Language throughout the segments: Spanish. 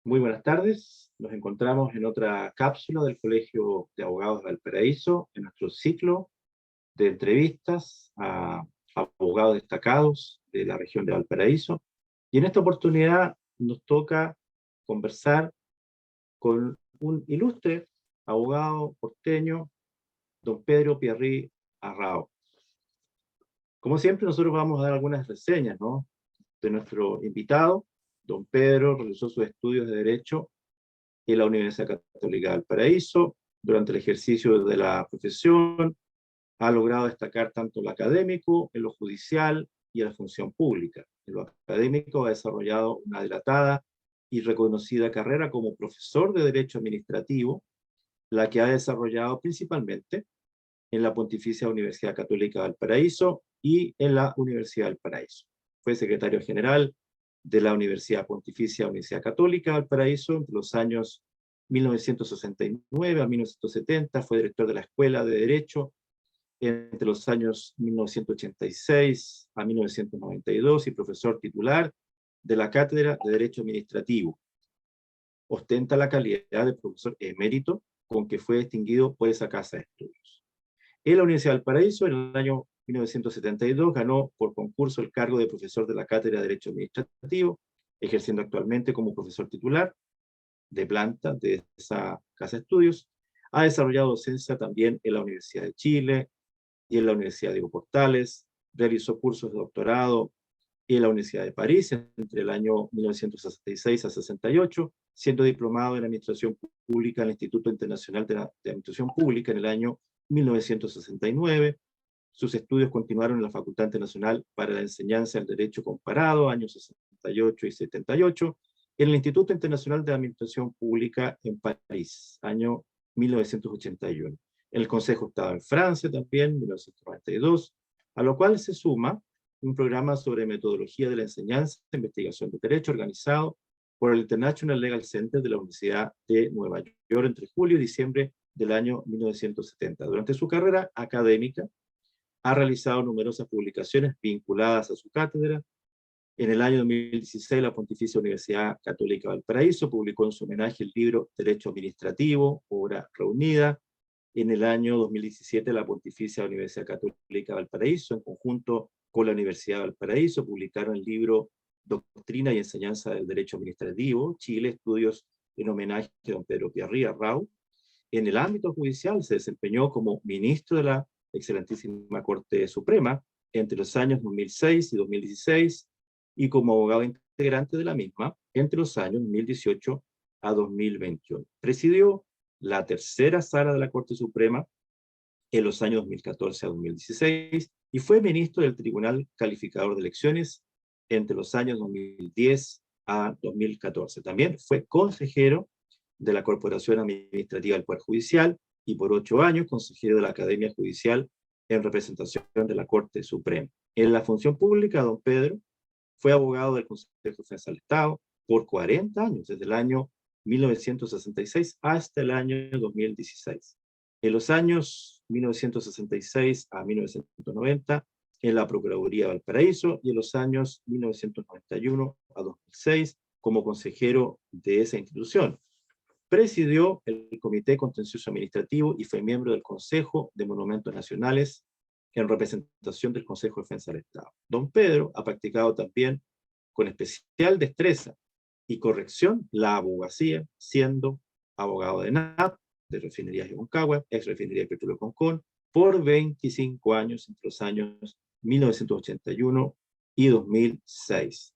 Muy buenas tardes. Nos encontramos en otra cápsula del Colegio de Abogados de Valparaíso, en nuestro ciclo de entrevistas a abogados destacados de la región de Valparaíso. Y en esta oportunidad nos toca conversar con un ilustre abogado porteño, don Pedro Pierri Arrao. Como siempre, nosotros vamos a dar algunas reseñas, ¿no?, de nuestro invitado. Don Pedro realizó sus estudios de Derecho en la Universidad Católica de Valparaíso. Durante el ejercicio de la profesión, ha logrado destacar tanto en lo académico, en lo judicial y en la función pública. En lo académico ha desarrollado una dilatada y reconocida carrera como profesor de Derecho Administrativo, la que ha desarrollado principalmente en la Pontificia Universidad Católica de Valparaíso y en la Universidad del Paraíso. Fue secretario general de la Universidad Pontificia Universidad Católica de Valparaíso entre los años 1969 a 1970, fue director de la Escuela de Derecho entre los años 1986 a 1992 y profesor titular de la Cátedra de Derecho Administrativo. Ostenta la calidad de profesor emérito con que fue distinguido por esa casa de estudios. En la Universidad del Paraíso, en el año 1972, ganó por concurso el cargo de profesor de la Cátedra de Derecho Administrativo, ejerciendo actualmente como profesor titular de planta de esa casa de estudios. Ha desarrollado docencia también en la Universidad de Chile y en la Universidad Diego Portales. Realizó cursos de doctorado en la Universidad de París entre el año 1966 a 68, siendo diplomado en Administración Pública en el Instituto Internacional de Administración Pública en el año 1969. Sus estudios continuaron en la Facultad Internacional para la Enseñanza del Derecho Comparado, años 68 y 78, en el Instituto Internacional de Administración Pública en París, año 1981. En el Consejo de Estado en Francia también, 1992, a lo cual se suma un programa sobre metodología de la enseñanza e investigación de derecho organizado por el International Legal Center de la Universidad de Nueva York entre julio y diciembre del año 1970. Durante su carrera académica, ha realizado numerosas publicaciones vinculadas a su cátedra. En el año 2016, la Pontificia Universidad Católica de Valparaíso publicó en su homenaje el libro Derecho Administrativo, obra reunida. En el año 2017, la Pontificia Universidad Católica de Valparaíso, en conjunto con la Universidad de Valparaíso, publicaron el libro Doctrina y Enseñanza del Derecho Administrativo, Chile, estudios en homenaje a don Pedro Pierri Arrao. En el ámbito judicial se desempeñó como ministro de la Excelentísima Corte Suprema entre los años 2006 y 2016 y como abogado integrante de la misma entre los años 2018 a 2021. Presidió la tercera sala de la Corte Suprema en los años 2014 a 2016 y fue ministro del Tribunal Calificador de Elecciones entre los años 2010 a 2014. También fue consejero de la Corporación Administrativa del Poder Judicial y por 8 años consejero de la Academia Judicial en representación de la Corte Suprema. En la función pública, don Pedro fue abogado del Consejo de Defensa del Estado por 40 años, desde el año 1966 hasta el año 2016. En los años 1966 a 1990, en la Procuraduría de Valparaíso, y en los años 1991 a 2006, como consejero de esa institución. Presidió el Comité Contencioso Administrativo y fue miembro del Consejo de Monumentos Nacionales en representación del Consejo de Defensa del Estado. Don Pedro ha practicado también con especial destreza y corrección la abogacía, siendo abogado de NAP, de Refinerías de Concagua, ex Refinería de Petróleo Concón, por 25 años, entre los años 1981 y 2006.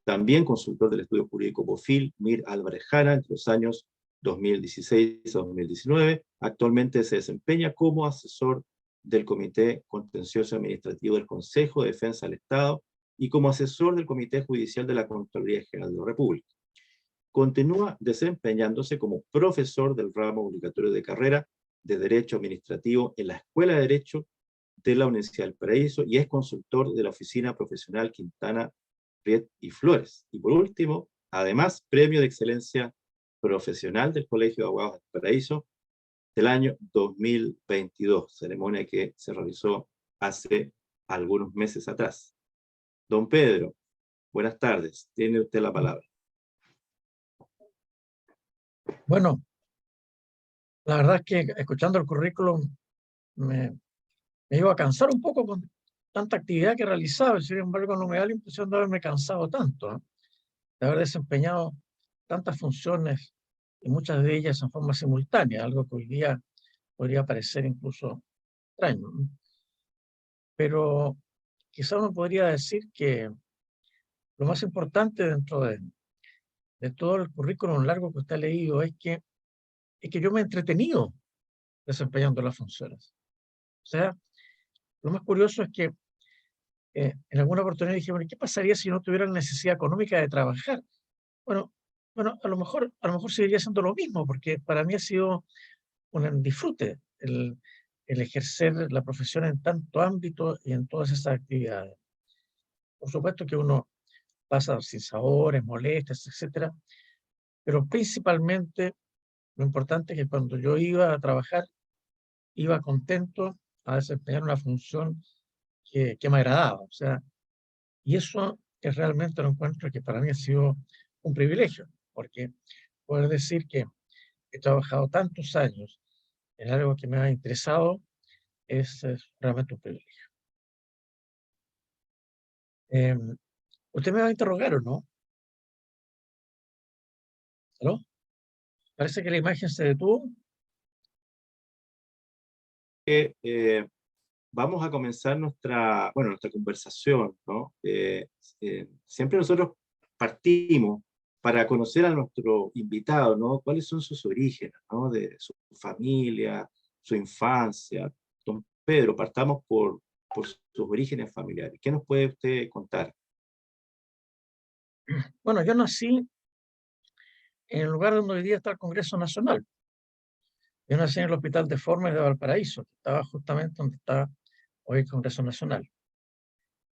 También consultor del estudio jurídico Bofil, Mir Álvarez Jara, entre los años 2016 a 2019. Actualmente se desempeña como asesor del Comité Contencioso Administrativo del Consejo de Defensa del Estado y como asesor del Comité Judicial de la Contraloría General de la República. Continúa desempeñándose como profesor del ramo obligatorio de carrera de Derecho Administrativo en la Escuela de Derecho de la Universidad del Paraíso y es consultor de la Oficina Profesional Quintana Riet y Flores. Y por último, además, Premio de Excelencia Profesional del Colegio de Abogados del Paraíso del año 2022, ceremonia que se realizó hace algunos meses atrás. Don Pedro, buenas tardes, tiene usted la palabra. Bueno, la verdad es que escuchando el currículum me, me iba a cansar un poco con tanta actividad que realizaba, sin embargo no me da la impresión de haberme cansado tanto, ¿no? De haber desempeñado tantas funciones y muchas de ellas en forma simultánea, algo que hoy día podría parecer incluso extraño, ¿no? Pero quizá uno podría decir que lo más importante dentro de todo el currículum largo que usted ha leído es que yo me he entretenido desempeñando las funciones. O sea, lo más curioso es que en alguna oportunidad dije, bueno, ¿qué pasaría si no tuviera la necesidad económica de trabajar? Bueno, bueno, a lo mejor seguiría siendo lo mismo, porque para mí ha sido un disfrute el ejercer la profesión en tanto ámbito y en todas esas actividades. Por supuesto que uno pasa sinsabores, molestias, etcétera, pero principalmente lo importante es que cuando yo iba a trabajar, iba contento a desempeñar una función que me agradaba. O sea, y eso es realmente lo encuentro que para mí ha sido un privilegio, porque poder decir que he trabajado tantos años en algo que me ha interesado es realmente un privilegio. Eh, Usted me va a interrogar, ¿o no? ¿Aló? Parece que la imagen se detuvo. Eh, Vamos a comenzar nuestra conversación, ¿no? Siempre nosotros partimos para conocer a nuestro invitado, ¿no? ¿Cuáles son sus orígenes, ¿no? De su familia, su infancia. Don Pedro, partamos por sus orígenes familiares. ¿Qué nos puede usted contar? Bueno, yo nací en el lugar donde hoy día está el Congreso Nacional. Yo nací en el Hospital de Formes de Valparaíso, que estaba justamente donde está hoy el Congreso Nacional.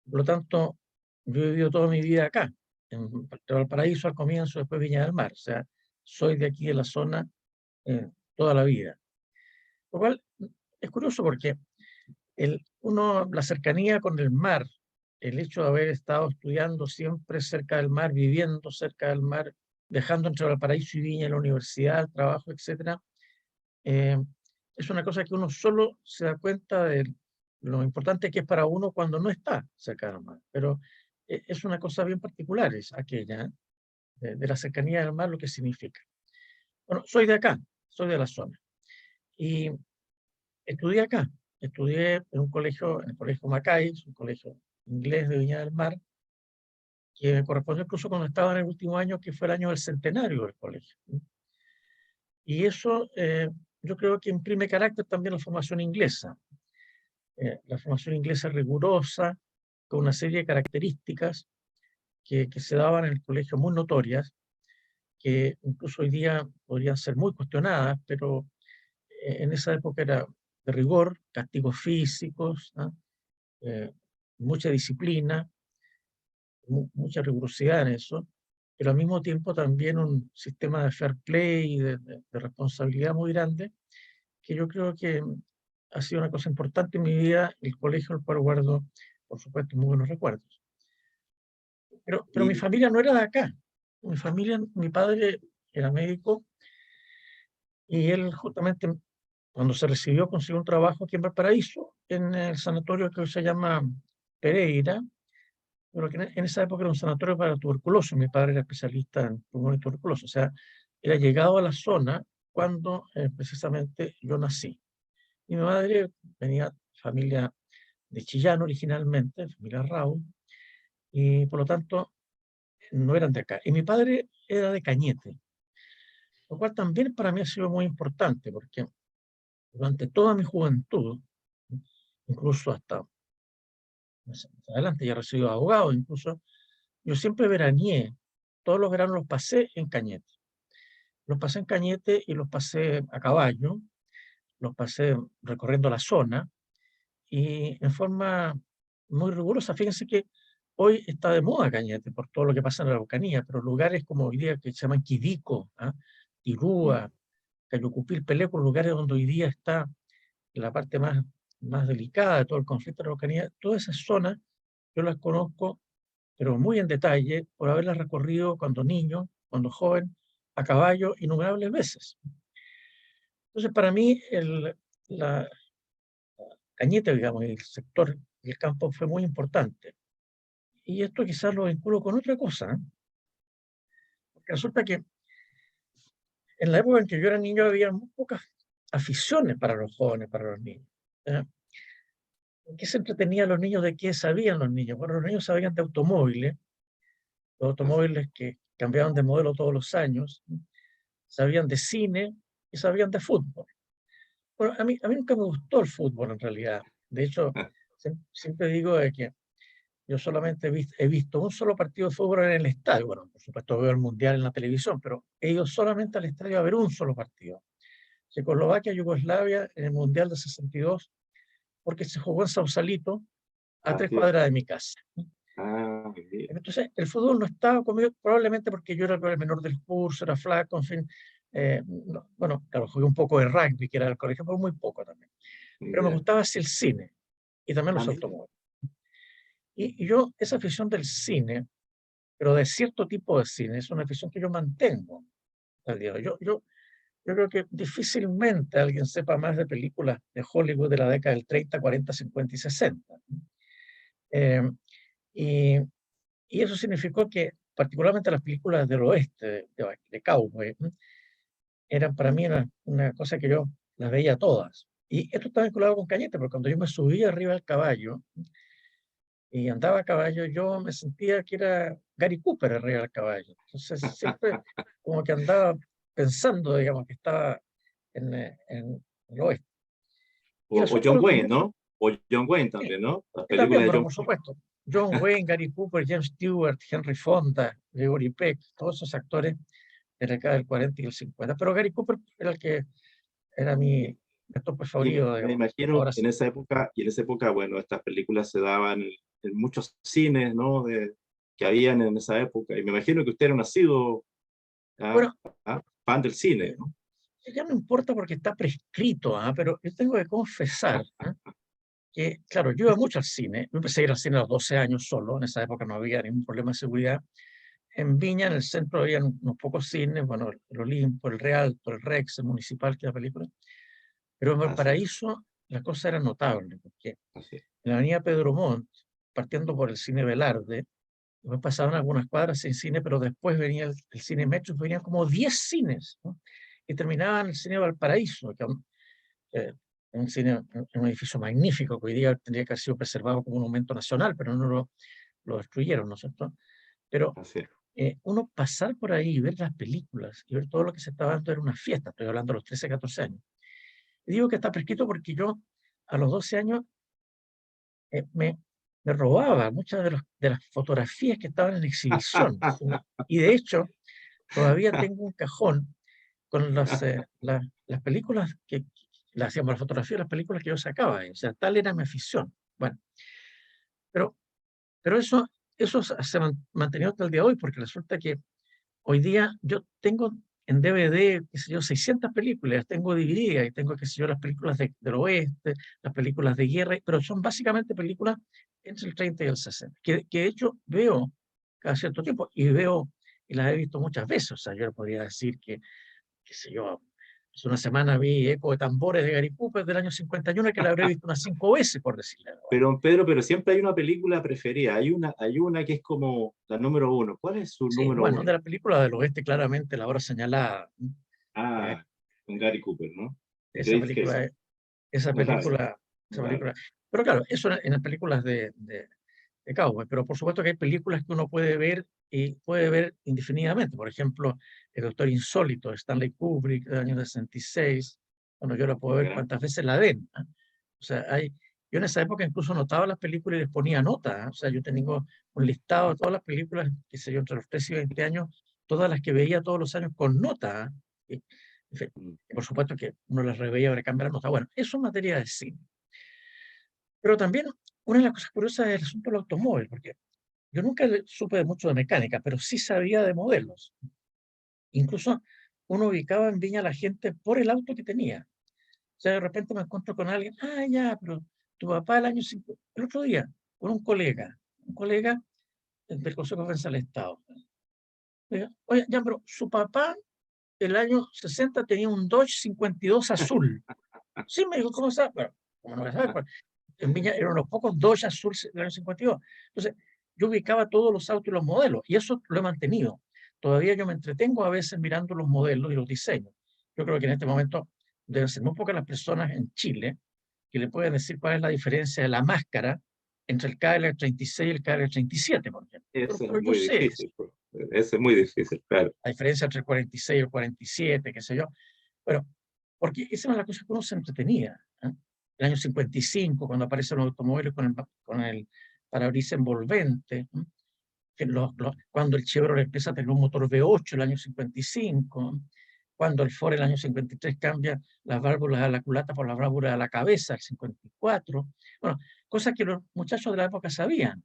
Por lo tanto, yo he vivido toda mi vida acá, en Valparaíso al comienzo, después Viña del Mar. O sea, soy de aquí de la zona toda la vida. Lo cual es curioso porque la cercanía con el mar, el hecho de haber estado estudiando siempre cerca del mar, viviendo cerca del mar, viajando entre Valparaíso y Viña en la universidad, el trabajo, etcétera, eh, es una cosa que uno solo se da cuenta de lo importante que es para uno cuando no está cerca del mar. Pero es una cosa bien particular, es aquella, ¿eh? De la cercanía del mar, lo que significa. Bueno, soy de acá, soy de la zona. Y estudié acá. Estudié en un colegio, en el Colegio Macay, un colegio inglés de Viña del Mar, que me correspondió incluso cuando estaba en el último año, que fue el año del centenario del colegio. Y eso yo creo que imprime carácter también a la formación inglesa. La formación inglesa rigurosa, con una serie de características que se daban en el colegio muy notorias, que incluso hoy día podrían ser muy cuestionadas, pero en esa época era de rigor, castigos físicos, ¿no? Eh, mucha disciplina, mucha rigurosidad en eso, pero al mismo tiempo también un sistema de fair play y de responsabilidad muy grande, que yo creo que ha sido una cosa importante en mi vida, el colegio al cual guardo, por supuesto, muy buenos recuerdos. Pero mi Y, familia no era de acá. Mi familia, mi padre era médico y él justamente cuando se recibió consiguió un trabajo aquí en Valparaíso, en el sanatorio que hoy se llama Pereira, pero que en esa época era un sanatorio para tuberculosis. Mi padre era especialista en pulmón y tuberculosis, o sea, era llegado a la zona cuando precisamente yo nací. Mi madre venía de familia de Chillán originalmente, familia Raúl, y por lo tanto no eran de acá. Y mi padre era de Cañete, lo cual también para mí ha sido muy importante, porque durante toda mi juventud, incluso hasta más adelante ya recibí abogado, incluso yo siempre veraneé, todos los veranos los pasé en Cañete. Los pasé en Cañete y los pasé a caballo, los pasé recorriendo la zona y en forma muy rigurosa. Fíjense que hoy está de moda Cañete por todo lo que pasa en la Araucanía, pero lugares como hoy día que se llaman Quidico, ¿ah? Tirúa, Cayucupil, Peleco, lugares donde hoy día está la parte más delicada de todo el conflicto de la Araucanía, todas esas zonas yo las conozco, pero muy en detalle, por haberlas recorrido cuando niño, cuando joven, a caballo innumerables veces. Entonces, para mí, la Cañete, digamos, el sector del campo fue muy importante. Y esto quizás lo vinculo con otra cosa, ¿eh? Porque resulta que en la época en que yo era niño había muy pocas aficiones para los jóvenes, para los niños. ¿Eh? ¿En qué se entretenían los niños? ¿De qué sabían los niños? Bueno, los niños sabían de automóviles, los automóviles que cambiaban de modelo todos los años, ¿eh? Sabían de cine y sabían de fútbol. Bueno, a mí nunca me gustó el fútbol en realidad. De hecho, siempre digo de que yo solamente he visto un solo partido de fútbol en el estadio. Bueno, por supuesto veo el Mundial en la televisión, pero he ido solamente al estadio a ver un solo partido. Checoslovaquia, Yugoslavia, en el Mundial de 62, porque se jugó en Sausalito, a 3 cuadras de mi casa. Bien. Entonces, el fútbol no estaba conmigo, probablemente porque yo era el menor del curso, era flaco, en fin. Bueno, claro, jugué un poco de rugby, que era del colegio, pero muy poco también. Pero me Ya. gustaba así el cine y también los Mira. automóviles. Y yo, esa afición del cine, pero de cierto tipo de cine, es una afición que yo mantengo al día de hoy. Yo creo que difícilmente alguien sepa más de películas de Hollywood de la década del 30, 40, 50 y 60. Eh, y, y eso significó que, particularmente las películas del oeste, de cowboy, eran para mí una cosa que yo las veía todas. Y esto está vinculado con Cañete, porque cuando yo me subía arriba del caballo y andaba a caballo, yo me sentía que era Gary Cooper arriba del caballo. Entonces siempre como que andaba pensando, digamos, que estaba en el oeste. Y el O asunto John del Wayne, automóvil, ¿no? O John Wayne sí, también, ¿no? Las también, películas de pero John por Wayne. supuesto, John Wayne, Gary Cooper, James Stewart, Henry Fonda, Gregory Peck, todos esos actores de la década del 40 y el 50. Pero Gary Cooper era el que era mi actor Y preferido, me digamos. imagino Ahora en sí. esa época, bueno, estas películas se daban en muchos cines, ¿no? Que habían en esa época. Y me imagino que usted era nacido, Bueno, fan del cine, eh, ¿no? ya no importa porque está prescrito, pero yo tengo que confesar, que, claro, yo iba mucho al cine. Yo empecé a ir al cine a los 12 años solo. En esa época no había ningún problema de seguridad. En Viña, en el centro, había unos pocos cines, bueno, el Olimpo, el Rialto, el Rex, el Municipal, que es la película. Pero en Así es, Valparaíso la cosa era notable, porque así es. en la avenida Pedro Montt, partiendo por el cine Velarde, después pasaban algunas cuadras sin cine, pero después venía el cine Metro, venían como 10 cines, ¿no? Y terminaban el cine Valparaíso, que eh, un cine, un edificio magnífico, que hoy día tendría que haber sido preservado como un monumento nacional, pero no lo destruyeron, ¿no es cierto? Pero Así es. uno pasar por ahí y ver las películas y ver todo lo que se estaba dando era una fiesta, estoy hablando de los 13, 14 años. Y digo que está prescrito porque yo a los 12 años me robaba muchas de las fotografías que estaban en exhibición. Y de hecho, todavía tengo un cajón con las películas digamos, las fotografías de las películas que yo sacaba. O sea, tal era mi afición. Bueno, pero, pero eso se ha mantenido hasta el día de hoy, porque resulta que hoy día yo tengo en DVD, qué sé yo, 600 películas, tengo DVD y tengo, qué sé yo, las películas del oeste, las películas de guerra, pero son básicamente películas entre el 30 y el 60, que de hecho veo cada cierto tiempo y las he visto muchas veces. O sea, yo podría decir que, qué sé yo, hace una semana vi Eco de Tambores de Gary Cooper del año 51, que la habré visto unas 5 veces, por decirle algo. Pero Pedro, pero siempre hay una película preferida. Hay una que es como la número uno. ¿Cuál es su Sí, número bueno, de uno? la película del oeste, claramente la hora señalada. Eh, Ah, con Gary Cooper, ¿no? esa Great película Gatsby. es Esa Notable, película, esa notable. película. Pero claro, eso en las películas de cowboy, pero por supuesto que hay películas que uno puede ver y puede ver indefinidamente. Por ejemplo, El Doctor Insólito, de Stanley Kubrick, del año 66. Bueno, yo la puedo ver ¿Ya? cuantas veces la den. O sea, yo en esa época incluso anotaba las películas y les ponía nota. O sea, yo tengo un listado de todas las películas, que sé yo, entre los 13 y 20 años, todas las que veía todos los años con nota. Y, en fin, Mm. y por supuesto que uno las reveía para cambiar la nota. Bueno, eso es materia de cine. Pero también una de las cosas curiosas es el asunto del automóvil, porque yo nunca supe mucho de mecánica, pero sí sabía de modelos. Incluso uno ubicaba en Viña a la gente por el auto que tenía. O sea, de repente me encuentro con alguien, ya, pero tu papá el otro día, con un colega del Consejo de Defensa del Estado. Oye, ya, pero su papá el año 60 tenía un Dodge 52 azul. Sí, me dijo, ¿cómo sabes? Bueno, como no sabes, pues, en Viña eran los pocos Dodge azul del año 52. Entonces, yo ubicaba todos los autos y los modelos, y eso lo he mantenido. Todavía yo me entretengo a veces mirando los modelos y los diseños. Yo creo que en este momento deben ser muy pocas las personas en Chile que le pueden decir cuál es la diferencia de la máscara entre el KL 36 y el KL 37, por ejemplo. Eso es Pero yo muy sé difícil, pues. Eso es muy difícil, claro. la diferencia entre el 46 y el 47, qué sé yo. Pero, porque esa es la cosa que uno se entretenía. ¿Eh? El año 55, cuando aparecen los automóviles con el parabrisas envolvente, ¿eh? Que cuando el Chevrolet empieza a tener un motor V8 el año 55, ¿eh? Cuando el Ford el año 53 cambia las válvulas de la culata por las válvulas de la cabeza, el 54. Bueno, cosas que los muchachos de la época sabían.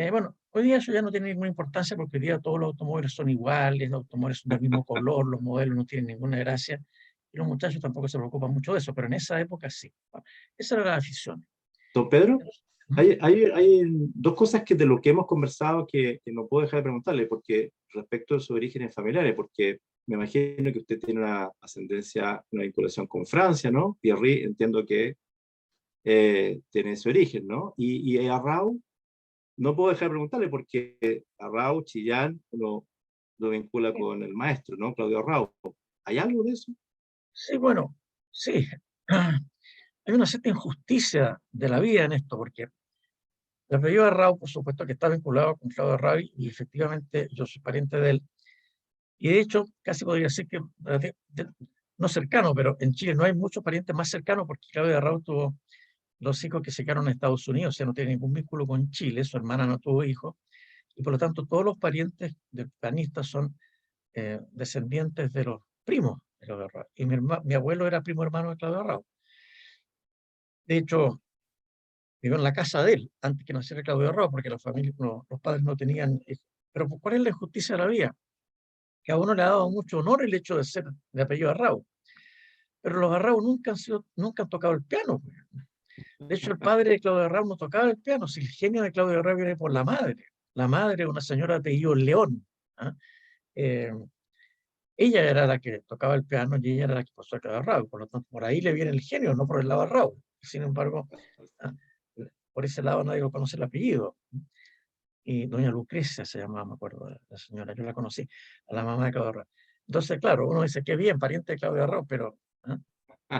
Bueno, hoy día eso ya no tiene ninguna importancia porque hoy día todos los automóviles son iguales, los automóviles son del mismo color, los modelos no tienen ninguna gracia y los muchachos tampoco se preocupan mucho de eso, pero en esa época sí. Bueno, esa era la afición. Don Pedro, ¿Mm? hay dos cosas que de lo que hemos conversado que no puedo dejar de preguntarle, porque respecto de sus orígenes familiares, porque me imagino que usted tiene una ascendencia, una vinculación con Francia, ¿no? Pierry, entiendo que tiene su origen, ¿no? Y a Arrau, no puedo dejar de preguntarle, porque Arrau, Chillán, lo vincula con el maestro, ¿no? Claudio Arrau. ¿Hay algo de eso? Sí, bueno, sí. Hay una cierta injusticia de la vida en esto, porque el apellido Arrau, por supuesto, que está vinculado con Claudio Arrau y efectivamente yo soy pariente de él. Y de hecho, casi podría decir que, no cercano, pero en Chile no hay muchos parientes más cercanos porque Claudio Arrau tuvo dos hijos que se quedaron en Estados Unidos, o sea, no tiene ningún vínculo con Chile, su hermana no tuvo hijos, y por lo tanto todos los parientes del pianista son descendientes de los primos de Claudio Arrau. Y mi abuelo era primo hermano de Claudio Arrau. De hecho, vivió en la casa de él antes que naciera Claudio Arrau, porque la familia, no, los padres no tenían hijos. Pero ¿cuál es la injusticia de la vida? Que a uno le ha dado mucho honor el hecho de ser de apellido Arrau, pero los Arrau nunca han tocado el piano. De hecho, el padre de Claudio Arrau no tocaba el piano, si el genio de Claudio Arrau viene por la madre. La madre, una señora de apellido León. ¿Ah? Eh, Ella era la que tocaba el piano y ella era la que pasó a Claudio Arrau. Por lo tanto, por ahí le viene el genio, no por el lado de Arrau. Sin embargo, ¿ah? Por ese lado nadie lo conoce el apellido. Y doña Lucrecia se llamaba, me acuerdo, la señora, yo la conocí, a la mamá de Claudio Arrau. Entonces, claro, uno dice, qué bien, pariente de Claudio Arrau, pero ¿ah?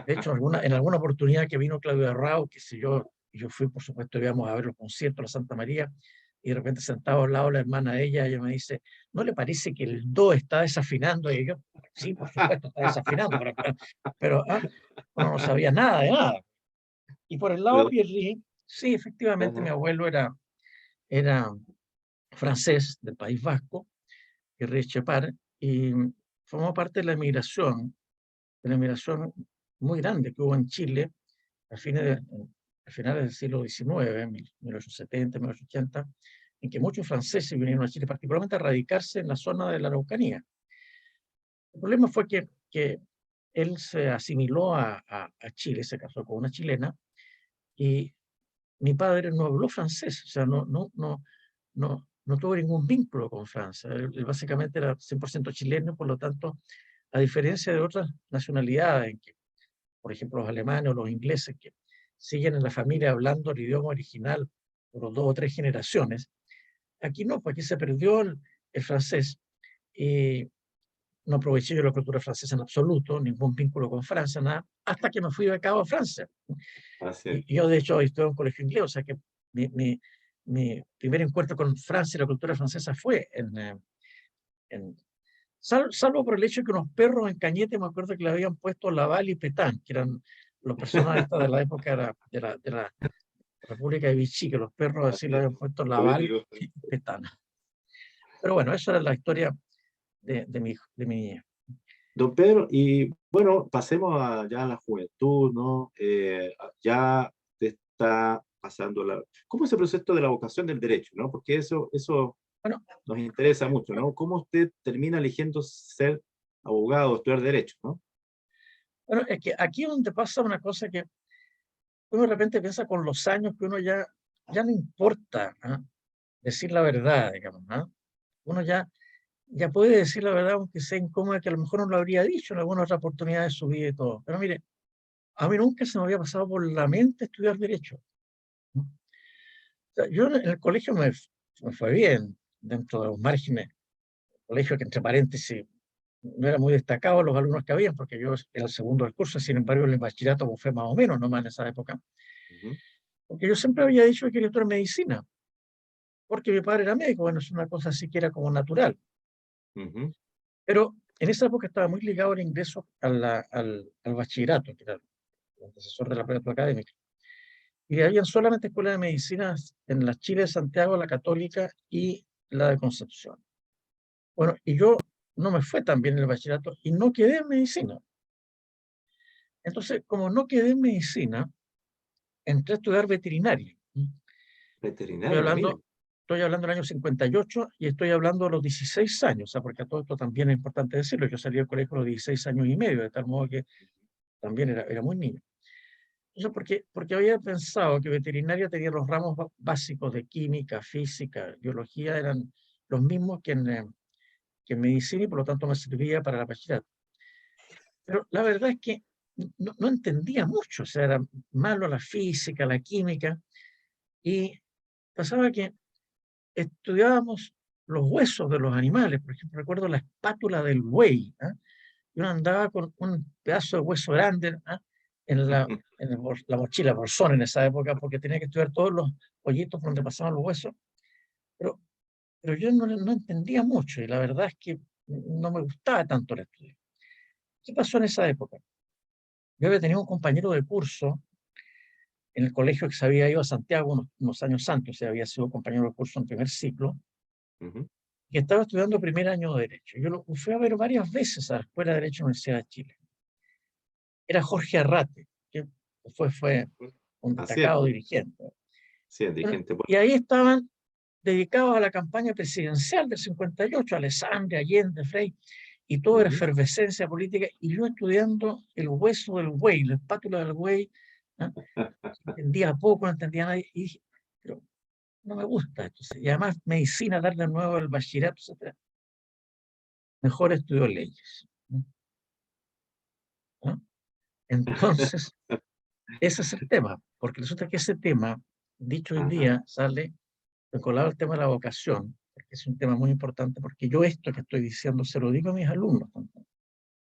De hecho, en alguna oportunidad que vino Claudio Arrau, que sé yo fui, por supuesto, íbamos a ver los conciertos de la Santa María, y de repente sentado al lado de la hermana de ella me dice, ¿no le parece que el do está desafinando? Y yo, sí, por supuesto, está desafinando, pero uno no sabía nada de nada. Y por el lado de Pero, Pierri, sí, efectivamente, mi ajá. abuelo era francés del País Vasco, Pierri Etchepare, y formó parte de la emigración muy grande que hubo en Chile a finales del siglo XIX, 1870, 1880, en que muchos franceses vinieron a Chile, particularmente a radicarse en la zona de la Araucanía. El problema fue que él se asimiló a Chile, se casó con una chilena, y mi padre no habló francés, o sea, no tuvo ningún vínculo con Francia. Él básicamente era 100% chileno, por lo tanto, a diferencia de otras nacionalidades, en que, por ejemplo, los alemanes o los ingleses, que siguen en la familia hablando el idioma original por 2 o 3 generaciones, aquí no, pues aquí se perdió el francés y no aproveché yo la cultura francesa en absoluto, ningún vínculo con Francia, nada, hasta que me fui becado a Francia. Así es. Y yo, de hecho, estuve en un colegio inglés, o sea que mi primer encuentro con Francia y la cultura francesa fue en salvo por el hecho de que unos perros en Cañete, me acuerdo que le habían puesto Laval y Petán, que eran los personajes de la época de la República de Vichy, que los perros así le habían puesto Laval Político. y Petán. Pero bueno, esa era la historia de mi niña. Don Pedro, y bueno, pasemos ya a la juventud, ¿no? Ya te está pasando ¿Cómo es el proceso de la vocación del derecho, ¿no? Porque eso Bueno, nos interesa mucho, ¿no? ¿Cómo usted termina eligiendo ser abogado, estudiar derecho, ¿no? bueno, es que aquí es donde pasa una cosa que uno de repente piensa con los años que uno ya no importa, ¿ah? Decir la verdad, digamos, ¿ah? Uno ya ya puede decir la verdad, aunque sea incómoda, que a lo mejor no lo habría dicho en alguna otra oportunidad de su vida y todo. Pero mire, a mí nunca se me había pasado por la mente estudiar Derecho, ¿no? O sea, yo en el colegio me fue bien, dentro de los márgenes. Colegio que, entre paréntesis, no era muy destacado los alumnos que habían, porque yo era el segundo del curso, sin embargo, en el bachillerato pues, fue más o menos, nomás en esa época. Ujú, Porque yo siempre había dicho que quería estudiar medicina, porque mi padre era médico, bueno, es una cosa así que era como natural. ujú, Pero en esa época estaba muy ligado el ingreso al bachillerato, que era el antecesor de la prepa académica. Y habían solamente escuelas de medicina en la Chile de Santiago, la Católica y la de Concepción. Bueno, y yo no me fue tan bien en el bachillerato y no quedé en medicina. Entonces, como no quedé en medicina, entré a estudiar veterinaria. Estoy veterinaria, mire. hablando, estoy hablando del año 58 y estoy hablando de los 16 años, o sea, porque a todo esto también es importante decirlo. Yo salí del colegio a los 16 años y medio, de tal modo que también era muy niño. Entonces, porque había pensado que veterinaria tenía los ramos básicos de química, física, biología, eran los mismos que en medicina y por lo tanto me servía para la bachillerato. Pero la verdad es que no entendía mucho, o sea, era malo la física, la química, y pasaba que estudiábamos los huesos de los animales. Por ejemplo, recuerdo la espátula del buey, ¿ah? Y uno andaba con un pedazo de hueso grande, ¿ah? en la mochila, bolsón en esa época, porque tenía que estudiar todos los hoyitos por donde pasaban los huesos. Pero, pero yo no entendía mucho y la verdad es que no me gustaba tanto el estudio. ¿Qué pasó en esa época? Yo había tenido un compañero de curso en el colegio que se había ido a Santiago unos años antes, o sea, había sido compañero de curso en primer ciclo, Ujú. que estaba estudiando primer año de Derecho. Yo lo fui a ver varias veces a la Escuela de Derecho de la Universidad de Chile. Era Jorge Arrate, que fue un Así es, destacado pues. dirigente. Sí, es Bueno, dirigente y político. ahí estaban dedicados a la campaña presidencial del 58, Alessandria, Allende, Frei, y toda era Ujú. efervescencia política, y yo estudiando el hueso del buey, la espátula del buey, ¿no? Entendía poco, no entendía nada, y dije, pero no me gusta esto. Y además, medicina, darle de nuevo el bachillerato, etcétera. Mejor estudio leyes, ¿no? Entonces, ese es el tema, porque resulta que ese tema, dicho hoy Ajá, día, sale vinculado al tema de la vocación, porque es un tema muy importante, porque yo esto que estoy diciendo se lo digo a mis alumnos también.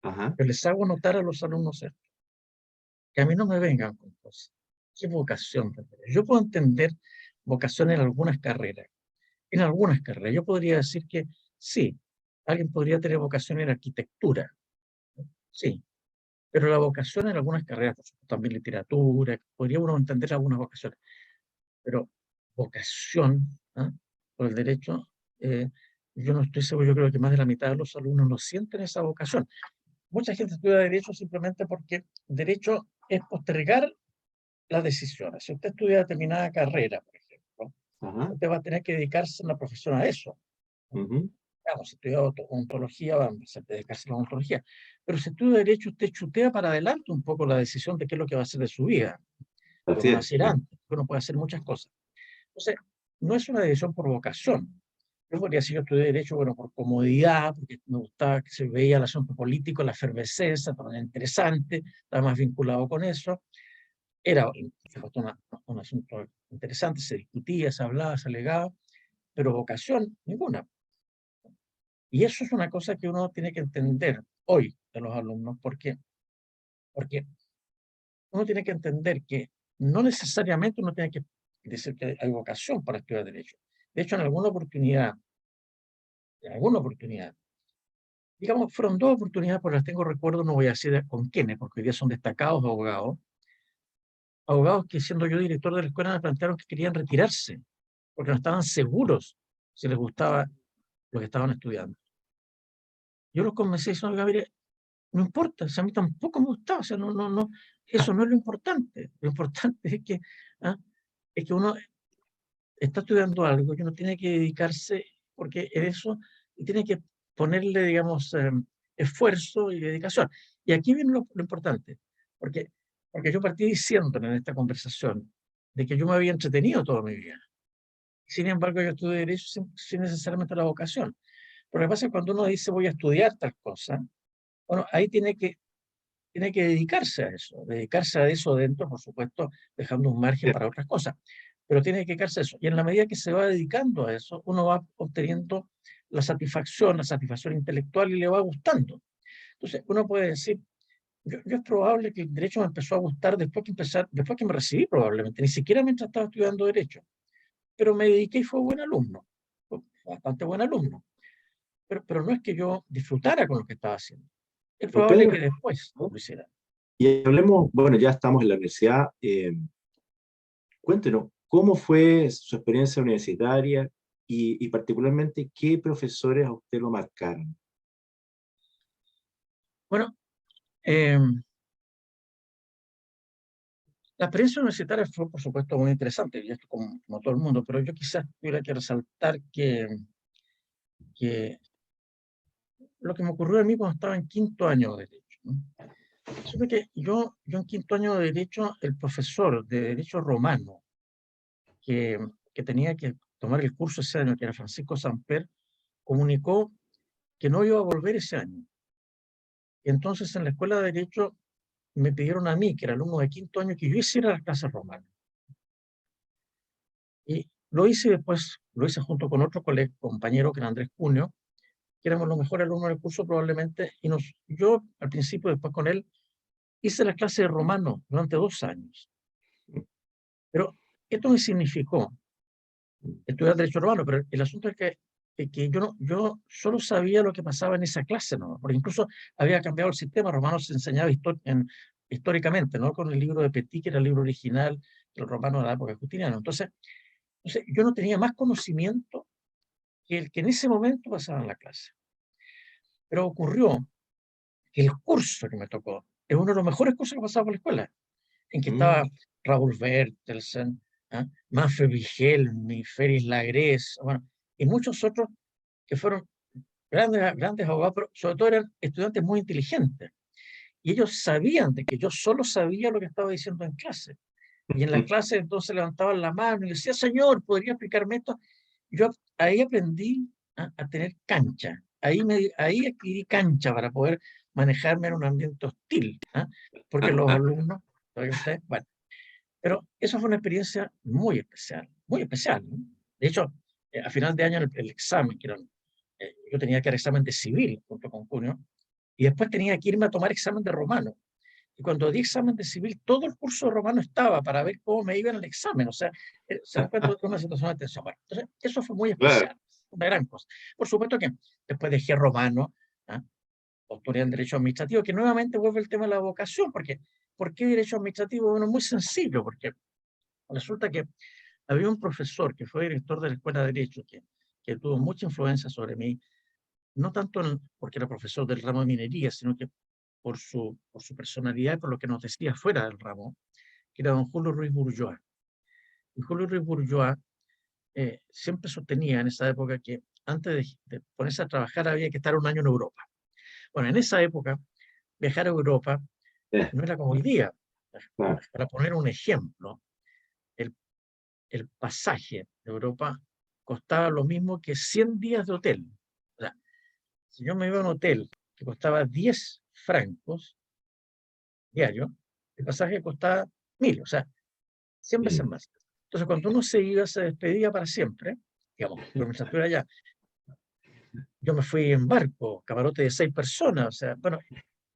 ajá. Yo les hago notar a los alumnos esto, que a mí no me vengan con cosas. ¿Qué vocación tendré? Yo puedo entender vocación en algunas carreras. En algunas carreras. Yo podría decir que sí, alguien podría tener vocación en arquitectura, ¿no? Sí, pero la vocación en algunas carreras, por supuesto, también literatura, podría uno entender algunas vocaciones, pero vocación, ¿ah? Por el derecho, eh, yo no estoy seguro, yo creo que más de la mitad de los alumnos no sienten esa vocación. Mucha gente estudia derecho simplemente porque derecho es postergar las decisiones. Si usted estudia determinada carrera, por ejemplo, Ajá. usted va a tener que dedicarse en la profesión a eso, ¿no? Ujú. Claro, si estudia ontología, va a dedicarse a la ontología. Pero si estudia derecho, usted chutea para adelante un poco la decisión de qué es lo que va a hacer de su vida. Porque Así uno va a es. hacer antes, porque uno puede hacer muchas cosas. Entonces, no es una decisión por vocación. Yo podría decir, yo estudié Derecho, bueno, por comodidad, porque me gustaba que se veía el asunto político, la efervescencia, era interesante, estaba más vinculado con eso. Era un asunto interesante, se discutía, se hablaba, se alegaba, pero vocación ninguna. Y eso es una cosa que uno tiene que entender hoy de los alumnos, porque uno tiene que entender que no necesariamente uno tiene que decir que hay vocación para estudiar Derecho. De hecho, en alguna oportunidad, digamos, fueron dos oportunidades por las que tengo recuerdo, no voy a decir con quiénes, porque hoy día son destacados abogados que siendo yo director de la escuela me plantearon que querían retirarse, porque no estaban seguros si les gustaba lo que estaban estudiando. Yo los convencí y dije, oiga, mire, no importa, o sea, a mí tampoco me gustaba, o sea, eso no es lo importante. Lo importante ¿ah? Es que uno está estudiando algo que uno tiene que dedicarse, porque en eso y tiene que ponerle, digamos, esfuerzo y dedicación. Y aquí viene lo importante, porque, porque yo partí diciendo en esta conversación de que yo me había entretenido toda mi vida. Sin embargo, yo estudié Derecho sin necesariamente la vocación. Pero lo que pasa es que cuando uno dice voy a estudiar tal cosa, bueno, ahí tiene que dedicarse a eso dentro, por supuesto, dejando un margen para otras cosas, pero tiene que dedicarse a eso. Y en la medida que se va dedicando a eso, uno va obteniendo la satisfacción intelectual y le va gustando. Entonces, uno puede decir, yo es probable que el derecho me empezó a gustar después que me recibí probablemente, ni siquiera mientras estaba estudiando derecho, pero me dediqué y fue buen alumno, fue bastante buen alumno, pero no es que yo disfrutara con lo que estaba haciendo. Es Don probable Pedro, que después lo hiciera. y hablemos, bueno, ya estamos en la universidad. Cuéntenos, ¿cómo fue su experiencia universitaria y particularmente qué profesores a usted lo marcaron? Bueno, la experiencia universitaria fue, por supuesto, muy interesante, y esto como todo el mundo, pero yo quizás tuviera que resaltar que lo que me ocurrió a mí cuando estaba en quinto año de Derecho, ¿no? Supe que yo en quinto año de Derecho, el profesor de Derecho Romano, que, que tenía que tomar el curso ese año, que era Francisco Samper, comunicó que no iba a volver ese año. Y entonces en la Escuela de Derecho me pidieron a mí, que era alumno de quinto año, que yo hiciera las clases romanas. Y lo hice después, lo hice junto con otro compañero, que era Andrés Cunio, que éramos los mejores alumnos del curso probablemente, y yo al principio, después con él, hice la clase de romano durante 2 años. Pero esto me significó estudiar Derecho Romano, pero el asunto es que yo solo sabía lo que pasaba en esa clase, ¿no? Porque incluso había cambiado el sistema, romano se enseñaba históricamente, ¿no? Con el libro de Petit, que era el libro original, el romano de la época de Justiniano. Entonces, yo no tenía más conocimiento que el que en ese momento pasaba en la clase. Pero ocurrió que el curso que me tocó es uno de los mejores cursos que pasaba por la escuela, en que estaba Mm, Raúl Bertelsen, ¿ah? Manfred Wigelmi, Félix Lagrés, bueno, y muchos otros que fueron grandes abogados, pero sobre todo eran estudiantes muy inteligentes. Y ellos sabían de que yo solo sabía lo que estaba diciendo en clase. Y en las clases entonces levantaban la mano y decía, señor, ¿podría explicarme esto? Yo ahí aprendí a tener cancha. Ahí adquirí cancha para poder manejarme en un ambiente hostil, ¿ah? Porque los alumnos, ¿saben ustedes? Bueno, pero eso fue una experiencia muy especial, ¿no? De hecho, a final de año el examen, yo tenía que dar examen de civil junto con Cunio, y después tenía que irme a tomar examen de romano. Y cuando di examen de civil, todo el curso de romano estaba para ver cómo me iba en el examen. O sea, se dan cuenta de una situación de tensión. Bueno, entonces, eso fue muy claro, especial, una gran cosa. Por supuesto que después dejé romano, ¿ah? Doctoré en Derecho Administrativo, que nuevamente vuelve el tema de la vocación, porque ¿por qué Derecho Administrativo? Bueno, muy sencillo, porque resulta que había un profesor que fue director de la Escuela de Derecho, que tuvo mucha influencia sobre mí, no tanto porque era profesor del ramo de minería, sino que por su personalidad y por lo que nos decía fuera del ramo, que era don Julio Ruiz Bourgeois. Y Julio Ruiz Bourgeois siempre sostenía en esa época que antes de ponerse a trabajar había que estar un año en Europa. Bueno, en esa época, viajar a Europa eh, no era como hoy día. claro. Para poner un ejemplo, el, el pasaje de Europa costaba lo mismo que 100 días de hotel. O sea, si yo me iba a un hotel que costaba 10 francos diarios, el pasaje costaba 1000, o sea, 100 veces Mm. más. Entonces, cuando uno se iba, se despedía para siempre, digamos, pero mientras estuviera allá, yo me fui en barco, camarote de 6 personas, o sea, bueno,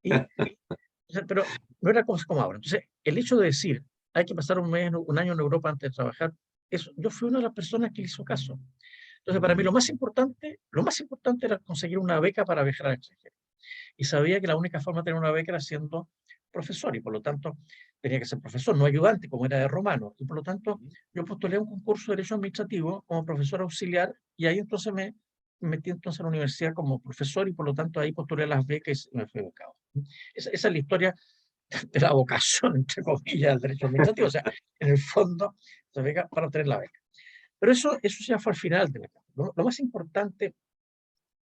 o sea, pero no era como ahora. Entonces, el hecho de decir, hay que pasar un año en Europa antes de trabajar, yo fui una de las personas que le hizo caso. Entonces, para mí lo más importante era conseguir una beca para viajar al extranjero. Y sabía que la única forma de tener una beca era siendo profesor, y por lo tanto tenía que ser profesor, no ayudante, como era de romano. Y por lo tanto, yo postulé a un concurso de Derecho Administrativo como profesor auxiliar, y ahí entonces me metí entonces en la universidad como profesor, y por lo tanto ahí postulé a las becas y me fui becado. Esa es la historia de la vocación, entre comillas, del derecho administrativo. O sea, en el fondo, se beca para obtener la beca. Pero eso ya fue al final de la carrera. Lo más importante,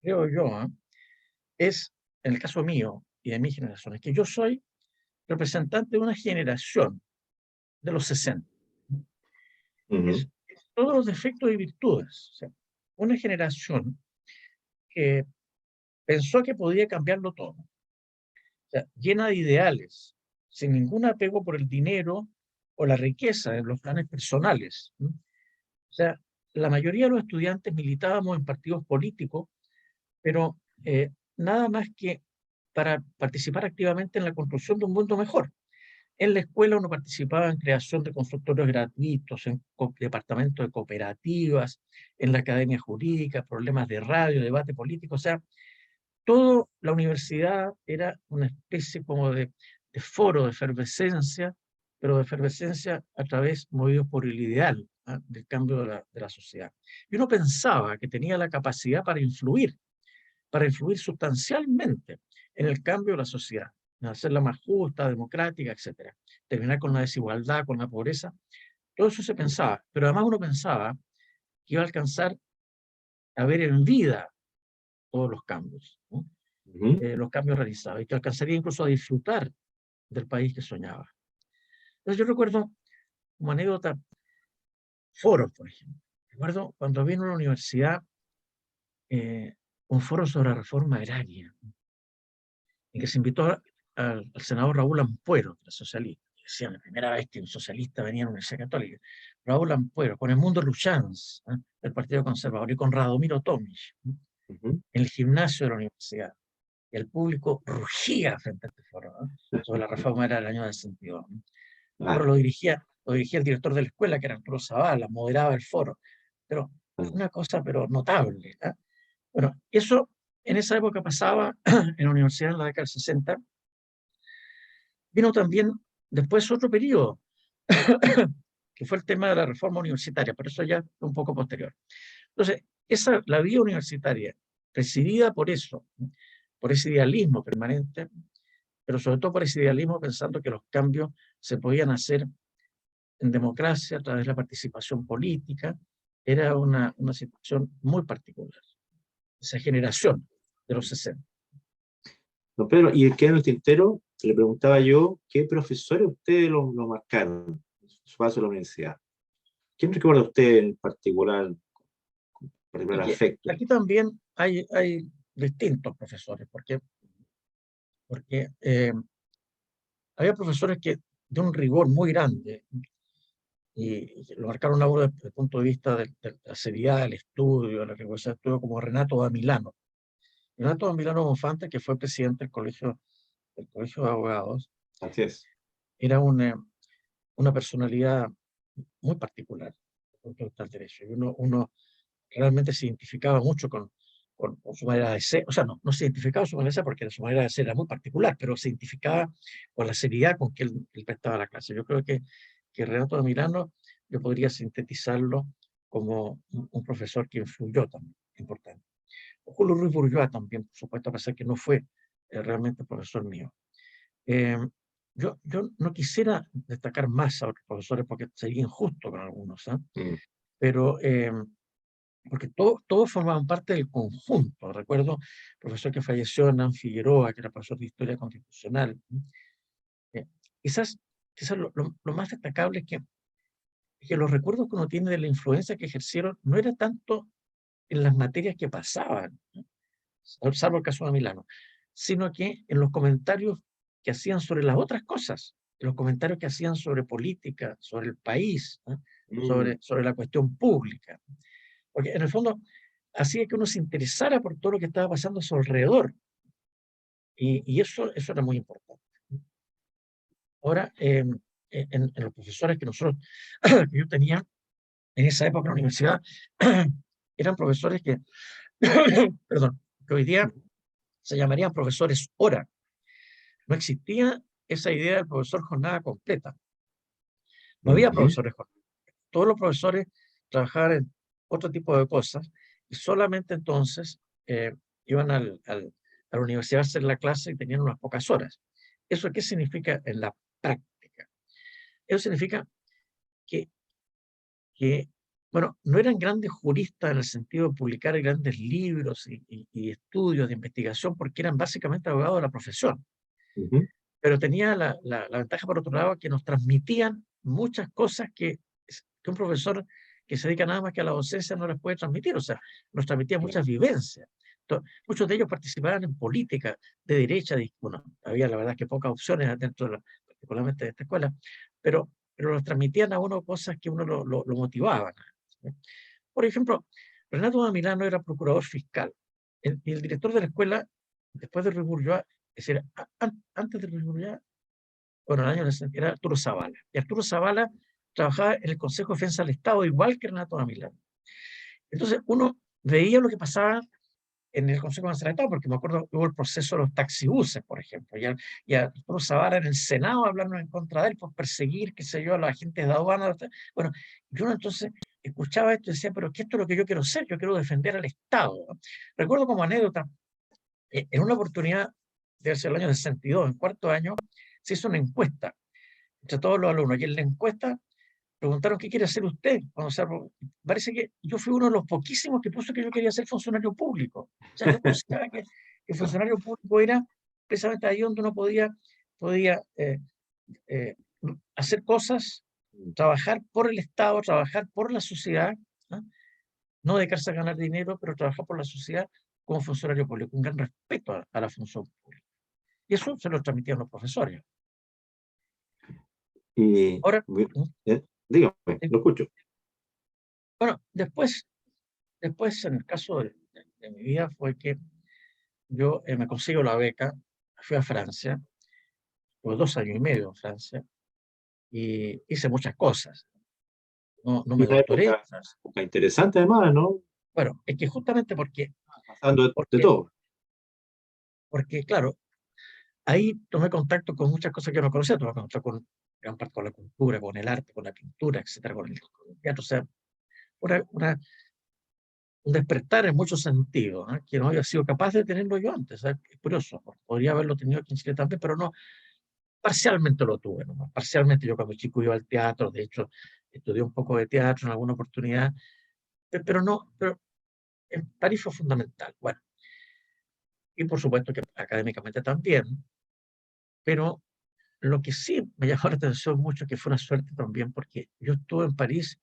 creo yo, es, en el caso mío y de mi generación, es que yo soy representante de una generación de los 60. Ujú. Es todos los defectos y virtudes. O sea, una generación pensó que podía cambiarlo todo. O sea, llena de ideales, sin ningún apego por el dinero o la riqueza en los planes personales, ¿no? O sea, la mayoría de los estudiantes militábamos en partidos políticos, pero nada más que para participar activamente en la construcción de un mundo mejor. En la escuela uno participaba en creación de consultorios gratuitos, en departamentos de cooperativas, en la academia jurídica, problemas de radio, debate político. O sea, toda la universidad era una especie como de foro de efervescencia, pero de efervescencia a través, movidos por el ideal, ¿ah?, del cambio de la sociedad. Y uno pensaba que tenía la capacidad para influir sustancialmente en el cambio de la sociedad, en hacerla más justa, democrática, etcétera. Terminar con la desigualdad, con la pobreza. Todo eso se pensaba, pero además uno pensaba que iba a alcanzar a ver en vida todos los cambios, ¿no? Los cambios realizados, y que alcanzaría incluso a disfrutar del país que soñaba. Entonces yo recuerdo como anécdota foros, por ejemplo. Recuerdo cuando vino a la universidad un foro sobre la reforma agraria, en que se invitó al senador Raúl Ampuero, el socialista. Decían, la primera vez que un socialista venía a la Universidad Católica. Raúl Ampuero, con Edmundo Luchans, ¿eh?, del Partido Conservador, y con Radomiro Tomic, ¿eh?, en el gimnasio de la universidad. Y el público rugía frente a este foro, ¿eh?, sobre la reforma agraria del año 62. ¿Eh? El foro lo dirigía el director de la escuela, que era Arturo Zavala, moderaba el foro. Pero una cosa notable, ¿eh? Bueno, eso en esa época pasaba en la universidad en la década del 60. Vino también después otro periodo, que fue el tema de la reforma universitaria, pero eso ya fue un poco posterior. Entonces, la vida universitaria, presidida por eso, por ese idealismo permanente, pero sobre todo por ese idealismo pensando que los cambios se podían hacer en democracia a través de la participación política, era una situación muy particular. Esa generación de los 60. Don Pedro, y queda en el tintero, le preguntaba yo, ¿qué profesores ustedes lo marcaron en su paso a la universidad? ¿Quién recuerda usted en particular afecto? Aquí también hay distintos profesores, porque había profesores que de un rigor muy grande, y lo marcaron a uno desde el punto de vista de la seriedad del estudio, de la rigurosidad del estudio, como Renato da Milano. Renato da Milano Bonfante, que fue presidente del Colegio de Abogados, Así es. era una personalidad muy particular desde el punto de vista del derecho. Y uno realmente se identificaba mucho con su manera de ser. O sea, no se identificaba con su manera de ser, porque su manera de ser era muy particular, pero se identificaba con la seriedad con que él prestaba la clase. Yo creo que Renato de Milano, yo podría sintetizarlo como un profesor que influyó también, importante. Julio Ruiz Bourgeois también, por supuesto, a pesar que no fue realmente profesor mío. Yo no quisiera destacar más a otros profesores porque sería injusto con algunos, ¿eh? Pero porque todos formaban parte del conjunto. Recuerdo el profesor que falleció, Hernán Figueroa, que era profesor de Historia Constitucional. Eh, quizás lo más destacable es que los recuerdos que uno tiene de la influencia que ejercieron no era tanto en las materias que pasaban, ¿no?, salvo el caso de Milano, sino que en los comentarios que hacían sobre las otras cosas, en los comentarios que hacían sobre política, sobre el país, ¿no?, sobre la cuestión pública. Porque en el fondo hacía que uno se interesara por todo lo que estaba pasando a su alrededor. Y eso era muy importante. Ahora, en los profesores que que yo tenía en esa época en la universidad, eran profesores que, perdón, que hoy día se llamarían profesores hora. No existía esa idea del profesor jornada completa. No había profesores jornada. Todos los profesores trabajaban en otro tipo de cosas, y solamente entonces iban a la universidad a hacer la clase y tenían unas pocas horas. ¿Eso qué significa en la práctica? Eso significa que, bueno, no eran grandes juristas en el sentido de publicar grandes libros y estudios de investigación, porque eran básicamente abogados de la profesión. Pero tenía la ventaja, por otro lado, que nos transmitían muchas cosas que un profesor que se dedica nada más que a la docencia no les puede transmitir. O sea, nos transmitía muchas vivencias. Muchos de ellos participaban en política de derecha, bueno, había la verdad que pocas opciones dentro de particularmente de esta escuela, pero los transmitían a uno cosas que uno lo motivaban. ¿Sí? Por ejemplo, Renato da Milano era procurador fiscal, y el director de la escuela, después de Ruiz Bourgeois, es decir, antes de Ruiz Bourgeois, bueno, el año 60, era Arturo Zavala, y Arturo Zavala trabajaba en el Consejo de Defensa del Estado, igual que Renato da Milano. Entonces, uno veía lo que pasaba en el Consejo Nacional de Estado, porque me acuerdo que hubo el proceso de los taxibuses, por ejemplo, y a Arturo Zavala en el Senado hablaron en contra de él por perseguir, qué sé yo, a los agentes de aduana. Bueno, yo entonces escuchaba esto y decía, pero que esto es lo que yo quiero hacer, yo quiero defender al Estado, ¿no? Recuerdo como anécdota, en una oportunidad, debe ser el año 62, en cuarto año, se hizo una encuesta entre todos los alumnos, y en la encuesta preguntaron qué quiere hacer usted. Parece que yo fui uno de los poquísimos que puso que yo quería ser funcionario público. O sea, yo consideraba que el funcionario público era precisamente ahí donde uno podía eh, hacer cosas, trabajar por el Estado, trabajar por la sociedad, ¿no? No dedicarse a ganar dinero, pero trabajar por la sociedad como funcionario público, un gran respeto a la función pública. Y eso se lo transmitían los profesores. Y, Ahora, dígame, lo escucho. bueno, después en el caso de mi vida fue que yo me consigo la beca, fui a Francia, tuve 2 años y medio en Francia, y hice muchas cosas. No me Una doctoré. época interesante además, ¿no? Bueno, es que justamente Pasando de porque, todo. porque, claro, ahí tomé contacto con muchas cosas que no conocía, tomé contacto con gran parte con la cultura, con el arte, con la pintura, etcétera, con el teatro. O sea, un despertar en muchos sentidos, ¿no? Que no había sido capaz de tenerlo yo antes. ¿Sabes? Es curioso, podría haberlo tenido aquí en Chile también, pero no, parcialmente lo tuve, ¿no? Parcialmente yo cuando chico iba al teatro, de hecho, estudié un poco de teatro en alguna oportunidad, pero en París fue fundamental. Bueno, y por supuesto que académicamente también, pero lo que sí me llamó la atención mucho, que fue una suerte también, porque yo estuve en París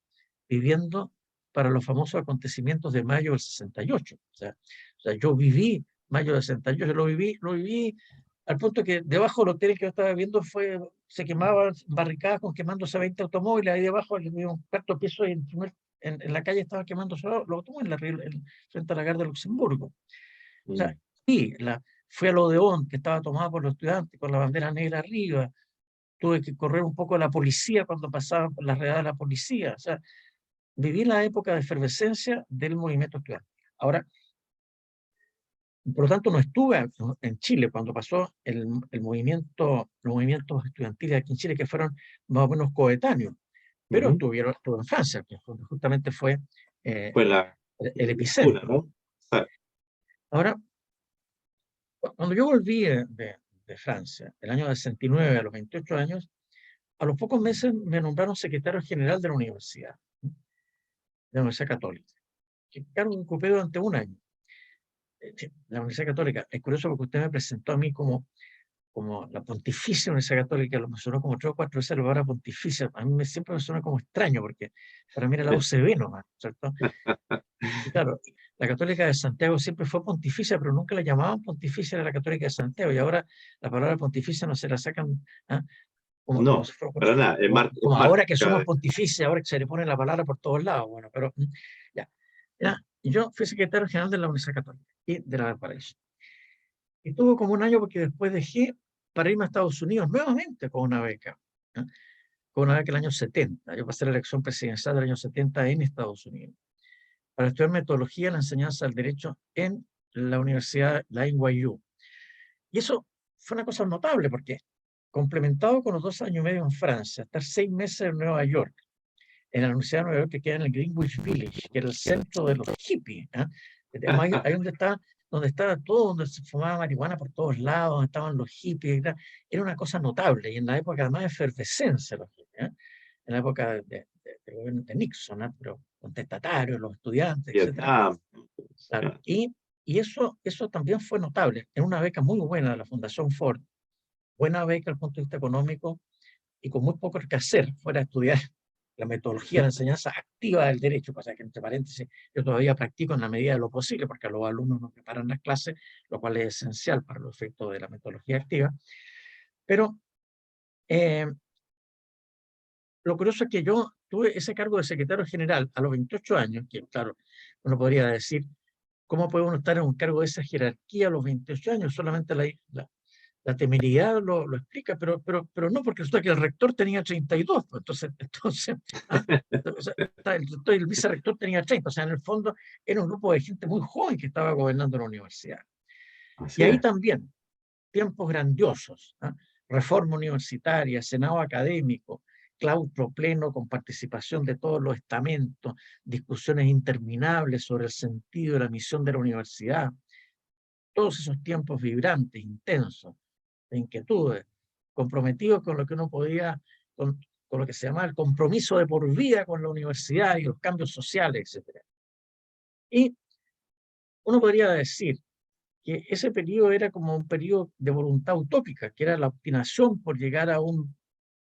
viviendo para los famosos acontecimientos de mayo del 68. O sea, yo viví mayo del 68, lo viví al punto que debajo del hotel que yo estaba viviendo se quemaban barricadas con quemándose 20 automóviles, ahí debajo había un cuarto piso y en la calle estaban quemándose los automóviles frente a la Gare de Luxemburgo. O sea, Mm. sí, fui al Odeón, que estaba tomado por los estudiantes, con la bandera negra arriba. Tuve que correr un poco a la policía cuando pasaban por las redadas de la policía. O sea, viví la época de efervescencia del movimiento estudiantil. Ahora, por lo tanto, no estuve en Chile cuando pasó los movimientos estudiantiles aquí en Chile, que fueron más o menos coetáneos, pero estuve en Francia, que justamente fue eh, Fue el la cuna, epicentro. ¿no? Ah, Ahora, cuando yo volví de Francia, el año 69, a los 28 años, a los pocos meses me nombraron secretario general de la Universidad Católica, que cargo que ocupé durante un año. Sí, la Universidad Católica, es curioso porque usted me presentó a mí como la Pontificia Universidad Católica, lo mencionó como 3 o 4 veces la palabra pontificia. A mí siempre me suena como extraño, porque para mí era la UCB nomás, ¿cierto? Y claro, la Católica de Santiago siempre fue pontificia, pero nunca la llamaban pontificia, era la Católica de Santiago, y ahora la palabra pontificia no se la sacan, ¿ah? Como No, si fuera, para nada. Es como ahora que somos marca. pontificia, ahora que se le pone la palabra por todos lados. Bueno, pero ya. Y yo fui secretario general de la Universidad Católica y de la Valparaíso. Y tuve como un año porque después dejé para irme a Estados Unidos nuevamente con una beca. ¿Ah? Con una beca el año 70. Yo pasé la elección presidencial del año 70 en Estados Unidos para estudiar metodología en la enseñanza del derecho en la Universidad, la NYU. Y eso fue una cosa notable porque, complementado con los 2 años y medio en Francia, estar 6 meses en Nueva York, en la Universidad de Nueva York que queda en el Greenwich Village, que era el centro de los hippies, ¿eh? Ahí donde estaba todo, donde se fumaba marihuana por todos lados, donde estaban los hippies, era una cosa notable, y en la época además de efervescencia los hippies, ¿eh? En la época del gobierno de Nixon, ¿eh? Pero contestatarios, los estudiantes, etcétera. Vietnam. Claro, y eso también fue notable, en una beca muy buena de la Fundación Ford, buena beca desde el punto de vista económico, y con muy poco que hacer fuera de estudiar la metodología de la enseñanza activa del derecho, cosa que, entre paréntesis, yo todavía practico en la medida de lo posible, porque a los alumnos nos preparan las clases, lo cual es esencial para los efectos de la metodología activa. Pero lo curioso es que yo tuve ese cargo de secretario general a los 28 años, que claro, uno podría decir, ¿cómo puede uno estar en un cargo de esa jerarquía a los 28 años? Solamente la temeridad lo explica, pero no, porque resulta que el rector tenía 32, pues, entonces el vicerrector tenía 30, o sea, en el fondo era un grupo de gente muy joven que estaba gobernando la universidad. Así Y ahí es. también, tiempos grandiosos, ¿ah? Reforma universitaria, Senado académico, claustro pleno con participación de todos los estamentos, discusiones interminables sobre el sentido y la misión de la universidad, todos esos tiempos vibrantes, intensos, de inquietudes, comprometidos con lo que uno podía, con lo que se llama el compromiso de por vida con la universidad y los cambios sociales, etc. Y uno podría decir que ese periodo era como un periodo de voluntad utópica, que era la obstinación por llegar a un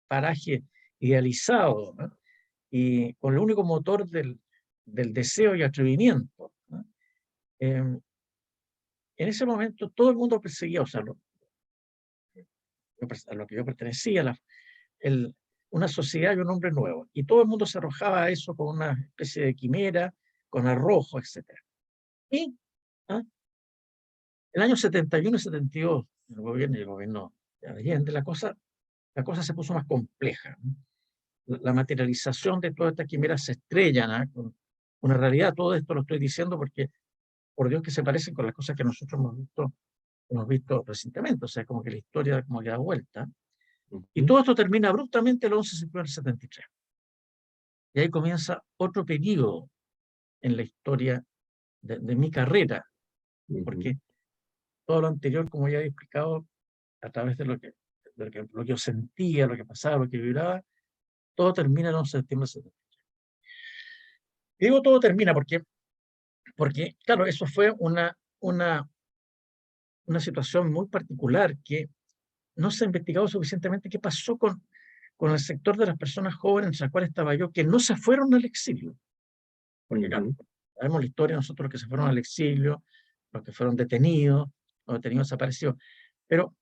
paraje idealizado, ¿no? Y con el único motor del deseo y atrevimiento, ¿no? En ese momento todo el mundo perseguía, o sea, a lo que yo pertenecía, una sociedad y un hombre nuevo. Y todo el mundo se arrojaba a eso con una especie de quimera, con arrojo, etc. Y ¿ah? el año 71 y 72, el gobierno de Allende, la cosa se puso más compleja, ¿no? La materialización de toda esta quimera se estrella, ¿no? Con una realidad. Todo esto lo estoy diciendo porque, por Dios, que se parecen con las cosas que nosotros hemos visto recientemente. O sea, como que la historia como que da vuelta. Y todo esto termina abruptamente el 11 de septiembre del 73. Y ahí comienza otro periodo en la historia de mi carrera, porque todo lo anterior, como ya he explicado, a través de lo que yo sentía, lo que pasaba, lo que vibraba, todo termina el 11 de septiembre del 73. Y digo todo termina porque claro, eso fue una situación muy particular que no se ha investigado suficientemente qué pasó con el sector de las personas jóvenes, entre las cuales estaba yo, que no se fueron al exilio. Porque claro, sabemos la historia, nosotros los que se fueron al exilio, los que fueron detenidos, los detenidos desaparecidos, pero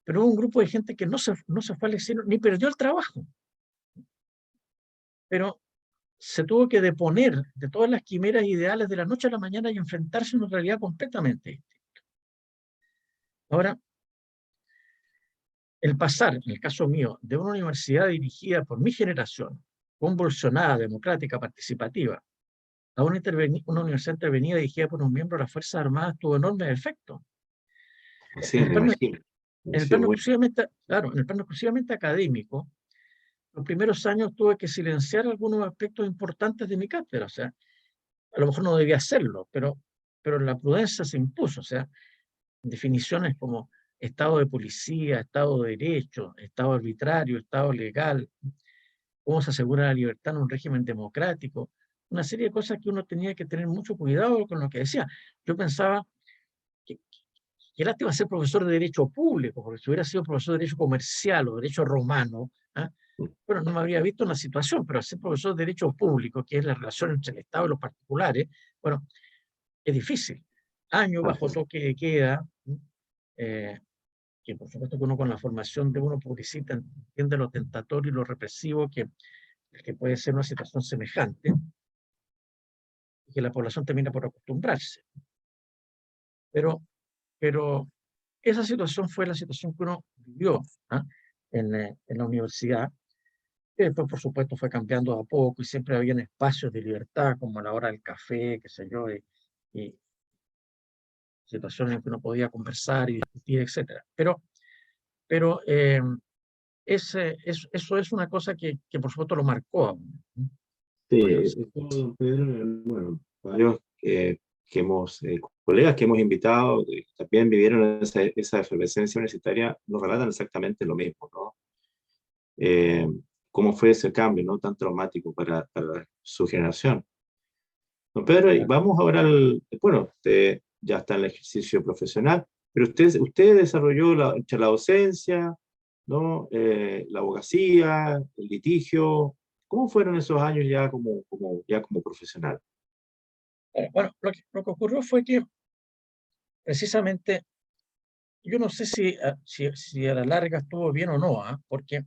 hubo un grupo de gente que no se fue al exilio ni perdió el trabajo, pero se tuvo que deponer de todas las quimeras ideales de la noche a la mañana y enfrentarse a una realidad completamente distinta. Ahora, el pasar, en el caso mío, de una universidad dirigida por mi generación, convulsionada, democrática, participativa, a una universidad intervenida dirigida por un miembro de las Fuerzas Armadas tuvo enormes efectos. Sí, En el me plano, imagino. en el plano exclusivamente, claro, en el plano exclusivamente académico, los primeros años tuve que silenciar algunos aspectos importantes de mi cátedra. O sea, a lo mejor no debía hacerlo, pero la prudencia se impuso. O sea, definiciones como estado de policía, estado de derecho, estado arbitrario, estado legal, cómo se asegura la libertad en un régimen democrático, una serie de cosas que uno tenía que tener mucho cuidado con lo que decía. Yo pensaba que, que lástima ser profesor de derecho público, porque si hubiera sido profesor de derecho comercial o derecho romano, ¿ah? Bueno, no me habría visto en la situación, pero ser profesor de derecho público, que es la relación entre el Estado y los particulares, bueno, es difícil. Años bajo toque de queda, que por supuesto que uno con la formación de uno publicita, entiende lo tentatorio y lo represivo que puede ser una situación semejante, y que la población termina por acostumbrarse. Pero esa situación fue la situación que uno vivió, ¿ah? en la universidad, que después, por supuesto, fue cambiando a poco y siempre había espacios de libertad, como a la hora del café, qué sé yo, y situaciones en que uno podía conversar y discutir, etc. Pero eso es una cosa que por supuesto lo marcó a uno. Sí, eso, Pedro, bueno, varios que hemos, colegas que hemos invitado, también vivieron esa efervescencia universitaria, nos relatan exactamente lo mismo, ¿no? Cómo fue ese cambio, ¿no? Tan traumático para su generación. Don Pedro, y vamos ahora bueno, usted ya está en el ejercicio profesional, pero usted desarrolló la docencia, ¿no? La abogacía, el litigio. ¿Cómo fueron esos años ya como profesional? Bueno, lo que ocurrió fue que precisamente, yo no sé si a la larga estuvo bien o no, ¿ah? Porque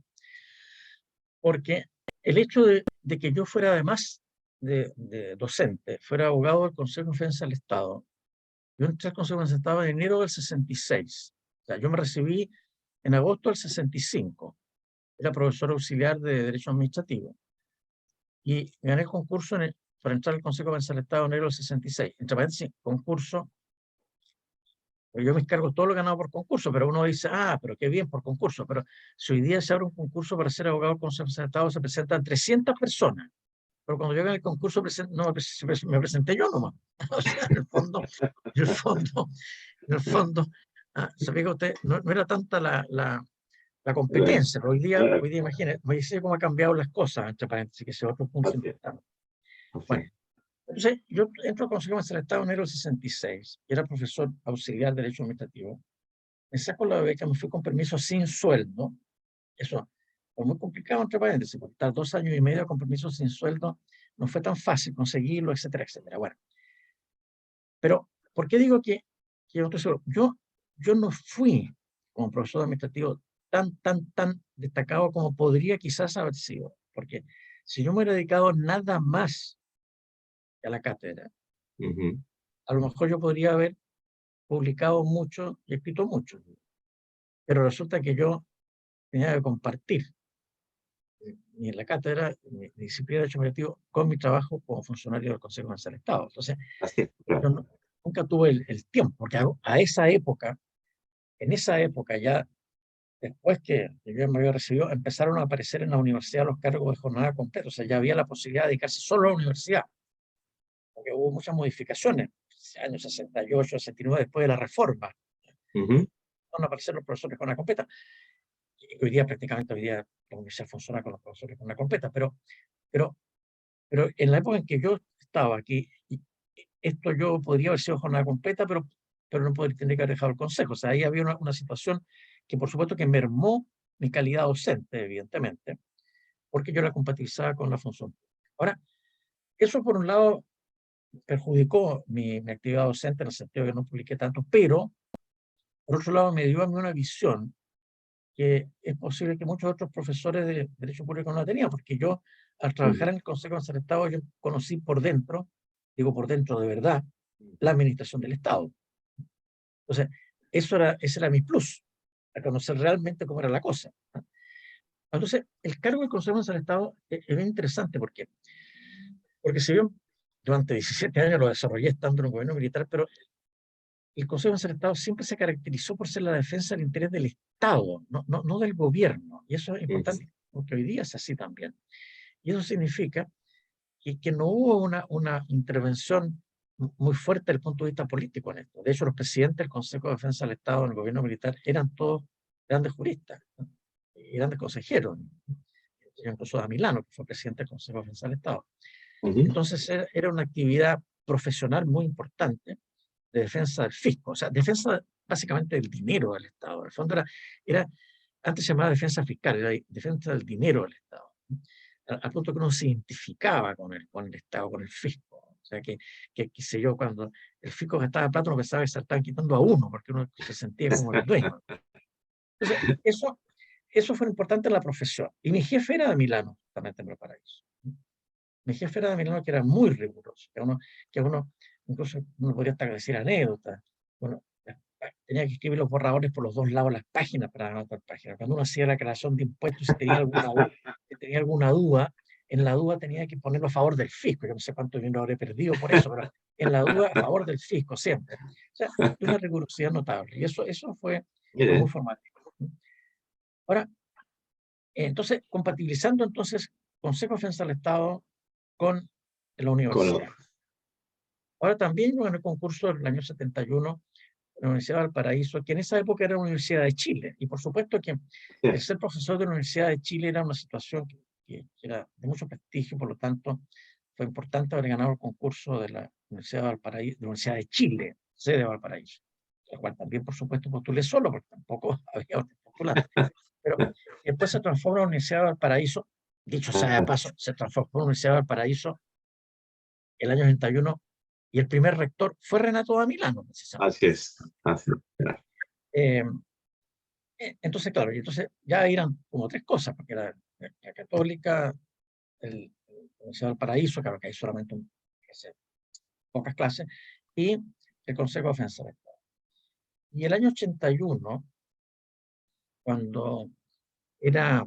el hecho de que yo fuera, además de docente, fuera abogado del Consejo de Defensa del Estado, yo entré al Consejo de Defensa del Estado en enero del 66. O sea, yo me recibí en agosto del 65. Era profesor auxiliar de Derecho Administrativo. Y gané el concurso para entrar al Consejo de Defensa del Estado en enero del 66. Entre paréntesis, concurso. Yo me encargo todo lo ganado por concurso, pero uno dice, pero qué bien por concurso. Pero si hoy día se abre un concurso para ser abogado del Consejo de Defensa del Estado, se presentan 300 personas. Pero cuando yo gané el concurso, no, me presenté yo nomás. O sea, en el fondo, ¿sabía usted? No era tanta la Claro, competencia, pero hoy día imagínese cómo han cambiado las cosas, entre paréntesis, que ese es otro punto así es, importante. así Bueno, es. entonces yo entro al Consejo de Estado en enero del 66, era profesor auxiliar de Derecho Administrativo, me saco la beca, me fui con permiso sin sueldo, eso fue muy complicado, entre paréntesis, porque estar 2 años y medio con permiso sin sueldo no fue tan fácil conseguirlo, etcétera, etcétera. Bueno, pero ¿por qué digo que yo estoy seguro? Yo no fui como profesor administrativo tan destacado como podría quizás haber sido, porque si yo me hubiera dedicado nada más a la cátedra, Ujú. a lo mejor yo podría haber publicado mucho y escrito mucho, pero resulta que yo tenía que compartir ni en la cátedra, ni disciplina de derecho administrativo, con mi trabajo como funcionario del Consejo Nacional del Estado. Entonces, Así es, claro. yo nunca tuve el tiempo, porque a esa época, en esa época ya, después que yo me había recibido, empezaron a aparecer en la universidad los cargos de jornada completa. O sea, ya había la posibilidad de dedicarse solo a la universidad, porque hubo muchas modificaciones, años 68, 69, después de la reforma. Ujú. Van a aparecer los profesores con la completa. Y hoy día, prácticamente, la universidad funciona con los profesores con la completa, pero, pero en la época en que yo estaba aquí, esto yo podría haber sido jornada completa, pero no podría tener que haber dejado el consejo. O sea, ahí había una situación que por supuesto que mermó mi calidad docente, evidentemente, porque yo la compatibilizaba con la función. Ahora, eso por un lado perjudicó mi actividad docente en el sentido de que no publiqué tanto, pero por otro lado me dio a mí una visión que es posible que muchos otros profesores de Derecho Público no la tenían, porque yo, al trabajar Ujú. en el Consejo de Estado, yo conocí por dentro, digo por dentro de verdad, la administración del Estado. Entonces, ese era mi plus, a conocer realmente cómo era la cosa. Entonces, el cargo del Consejo de Estado es bien interesante porque si bien durante 17 años lo desarrollé estando en el gobierno militar, pero el Consejo de Estado siempre se caracterizó por ser la defensa del interés del Estado, no del gobierno. Y eso es Ujú. importante porque hoy día es así también. Y eso significa que no hubo una intervención muy fuerte desde el punto de vista político en esto. De hecho, los presidentes del Consejo de Defensa del Estado en el gobierno militar eran todos grandes juristas, ¿no? Y grandes consejeros. Incluso a Milano, que fue presidente del Consejo de Defensa del Estado. Ujú. Entonces, era una actividad profesional muy importante de defensa del fisco, o sea, defensa básicamente del dinero del Estado. En el fondo antes se llamaba defensa fiscal, era defensa del dinero del Estado, ¿no? Al punto que uno se identificaba con el Estado, con el fisco. O sea, qué sé yo, cuando el fisco gastaba plata, uno pensaba que se estaban quitando a uno, porque uno se sentía como el dueño. Entonces, eso fue importante en la profesión. Y mi jefe era de Milano, justamente en Valparaíso. Mi jefe era de Milano, que era muy riguroso, que uno incluso uno podría hasta decir anécdotas. Bueno, tenía que escribir los borradores por los dos lados de las páginas para anotar páginas. Cuando uno hacía la creación de impuestos, si tenía alguna duda, en la duda tenía que ponerlo a favor del fisco. Yo no sé cuánto dinero habré perdido por eso, pero en la duda a favor del fisco siempre. O sea, de una rigurosidad notable. Y eso fue muy Miren, formativo. Ahora, entonces, compatibilizando entonces Consejo de Defensa del Estado con la con universidad. Ahora también en el concurso del año 71, la Universidad de Valparaíso, que en esa época era la Universidad de Chile, y por supuesto que el ser profesor de la Universidad de Chile era una situación que era de mucho prestigio, por lo tanto fue importante haber ganado el concurso de la Universidad de Valparaíso, de la Universidad de Chile, sede de Valparaíso, la cual también por supuesto postulé solo, porque tampoco había otros postulantes, pero después se transforma en la Universidad de Valparaíso Dicho sea de paso, se transformó en la Universidad de Valparaíso el año 81 y el primer rector fue Renato da Milano, precisamente. Así es, así es. Claro. Eh, entonces, claro, y entonces ya eran como tres cosas, porque era la Católica, la Universidad del Paraíso, claro que hay solamente pocas clases, y el Consejo de Defensa del Estado. Y el año 81, cuando era,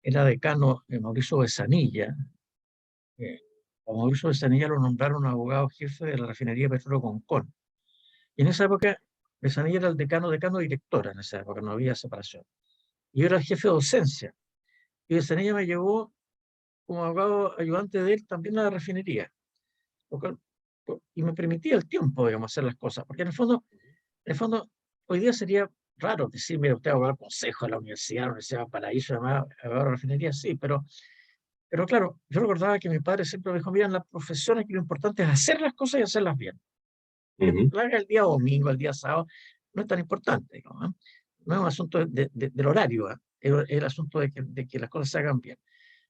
era decano Mauricio Besanilla, a Mauricio Besanilla lo nombraron abogado jefe de la refinería de Petróleo Concón. Y en esa época, Besanilla era el decano directora, en esa época no había separación. Y yo era el jefe de docencia. Y Besanilla me llevó como abogado ayudante de él también a la refinería. Y me permitía el tiempo, digamos, hacer las cosas. Porque en el fondo, hoy día sería raro decir, mira, usted va a abogado al consejo de la Universidad de Paraíso, además, abogado de la refinería, sí, pero claro, yo recordaba que mi padre siempre me dijo, mira, en las profesiones que lo importante es hacer las cosas y hacerlas bien. Que Ujú. lo haga el día domingo, el día sábado, no es tan importante, digamos, ¿eh? No es un asunto del horario, ¿eh? Es el asunto de que las cosas se hagan bien.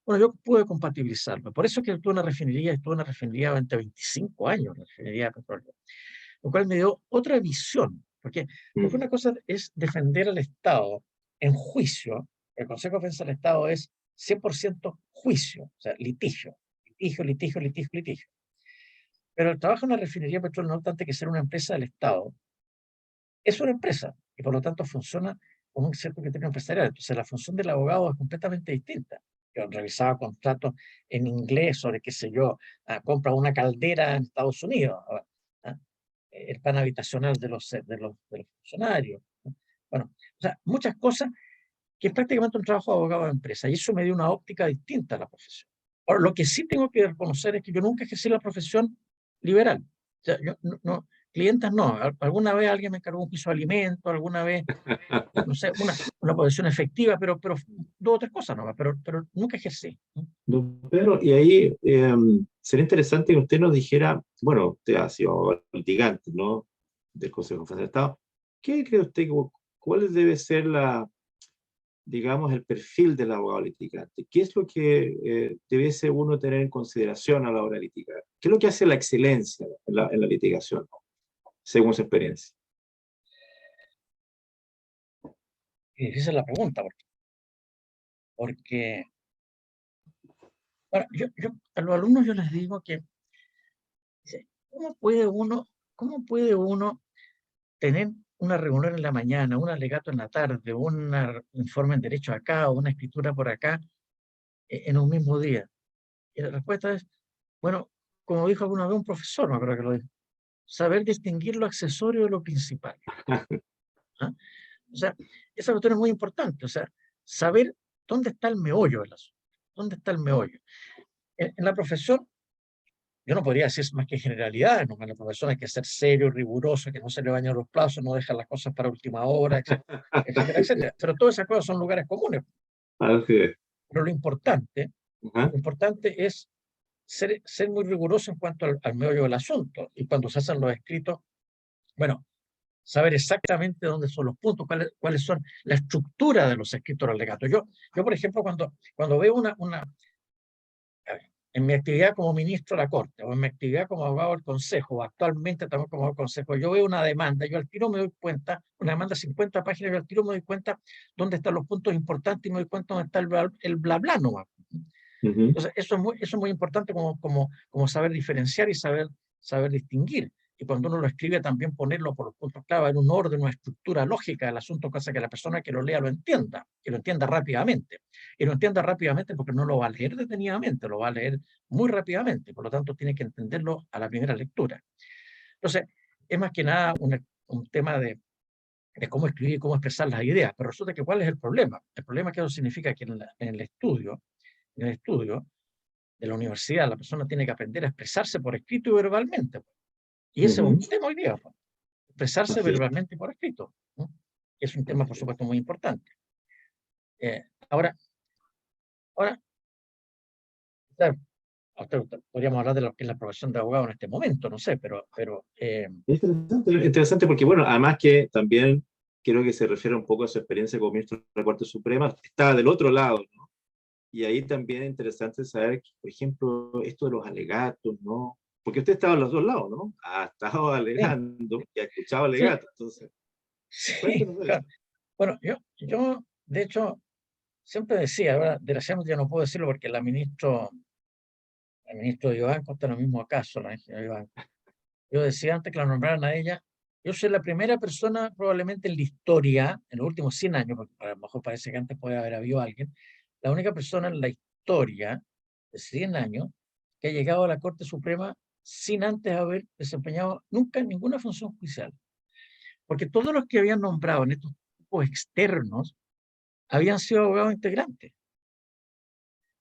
Bueno, yo pude compatibilizarlo. Por eso es que estuve en una refinería durante 25 años, la refinería de petróleo, lo cual me dio otra visión, porque Mm. una cosa es defender al Estado en juicio, el Consejo de Defensa del Estado es 100% juicio, o sea, litigio, litigio, litigio, litigio, litigio. Pero el trabajo en una refinería de petróleo, no obstante que sea una empresa del Estado, es una empresa y por lo tanto funciona con un cierto criterio empresarial. Entonces la función del abogado es completamente distinta. Yo revisaba contratos en inglés sobre, qué sé yo, compra una caldera en Estados Unidos, ¿ah? El plan habitacional de los funcionarios, ¿no? Bueno, o sea, muchas cosas que es prácticamente un trabajo de abogado de empresa y eso me dio una óptica distinta a la profesión. Ahora, lo que sí tengo que reconocer es que yo nunca ejercí la profesión liberal. O sea, yo clientes no. Alguna vez alguien me encargó un piso de alimentos, alguna vez, no sé, una posición efectiva, pero dos o tres cosas nomás, pero nunca ejercí, ¿no? Don Pedro, y ahí sería interesante que usted nos dijera, bueno, usted ha sido litigante, ¿no? Del Consejo de Defensa del Estado. ¿Qué cree usted, cuál debe ser digamos, el perfil del abogado litigante? ¿Qué es lo que debiese uno tener en consideración a la hora de litigar? ¿Qué es lo que hace la excelencia en la litigación, según su experiencia? Y esa es la pregunta, porque bueno, yo a los alumnos yo les digo que, dice, ¿cómo puede uno tener una reunión en la mañana, un alegato en la tarde, un informe en derecho acá o una escritura por acá en un mismo día? Y la respuesta es, bueno, como dijo alguna vez un profesor, me acuerdo que lo dijo, saber distinguir lo accesorio de lo principal, ¿ah? O sea, esa cuestión es muy importante, o sea, saber dónde está el meollo del asunto, dónde está el meollo. En la profesión, yo no podría decir más que generalidades, ¿no? En la profesión hay que ser serio, riguroso, que no se le bañen los plazos, no dejar las cosas para última hora, etcétera, etcétera, etcétera. Pero todas esas cosas son lugares comunes. Así es. Pero lo importante, Ajá. lo importante es ser muy riguroso en cuanto al meollo del asunto. Y cuando se hacen los escritos, bueno, saber exactamente dónde son los puntos, cuáles son la estructura de los escritos del legato. Yo, por ejemplo, cuando veo a ver, en mi actividad como ministro de la Corte, o en mi actividad como abogado del Consejo, o actualmente también como abogado del Consejo, yo veo una demanda, yo al tiro me doy cuenta, una demanda de 50 páginas, yo al tiro me doy cuenta dónde están los puntos importantes y me doy cuenta dónde está el bla bla nomás. Ujú. Entonces, eso es muy importante como saber diferenciar y saber distinguir. Y cuando uno lo escribe, también ponerlo por los puntos clave en un orden, una estructura lógica del asunto, cosa que la persona que lo lea lo entienda, que lo entienda rápidamente. Y lo entienda rápidamente porque no lo va a leer detenidamente, lo va a leer muy rápidamente. Por lo tanto, tiene que entenderlo a la primera lectura. Entonces, es más que nada un tema de cómo escribir y cómo expresar las ideas. Pero resulta que, ¿cuál es el problema? El problema es que eso significa que en el estudio de la universidad, la persona tiene que aprender a expresarse por escrito y verbalmente. Y ese es un Ujú. tema hoy día, pues, expresarse Así es. verbalmente y por escrito, ¿no? Es un tema, por Así es. supuesto, muy importante. Ahora, claro, podríamos hablar de lo que es la profesión de abogado en este momento, no sé, pero Interesante porque, bueno, además que también quiero que se refiera un poco a su experiencia como ministro de la Corte Suprema, está del otro lado, ¿no? Y ahí también es interesante saber, por ejemplo, esto de los alegatos, ¿no? Porque usted estaba en los dos lados, ¿no? Ha estado Sí, alegando y ha escuchado sí, alegatos. Entonces, sí, cuéntenos de claro. eso. Bueno, yo, de hecho, siempre decía, ahora, desgraciadamente ya no puedo decirlo porque el ministro de Banco está en el mismo caso, la ingeniera Vivanco. Yo decía antes que la nombraran a ella, yo soy la primera persona probablemente en la historia, en los últimos 100 años, porque a lo mejor parece que antes puede haber habido alguien, la única persona en la historia de 100 años que ha llegado a la Corte Suprema sin antes haber desempeñado nunca ninguna función judicial. Porque todos los que habían nombrado en estos grupos externos habían sido abogados integrantes.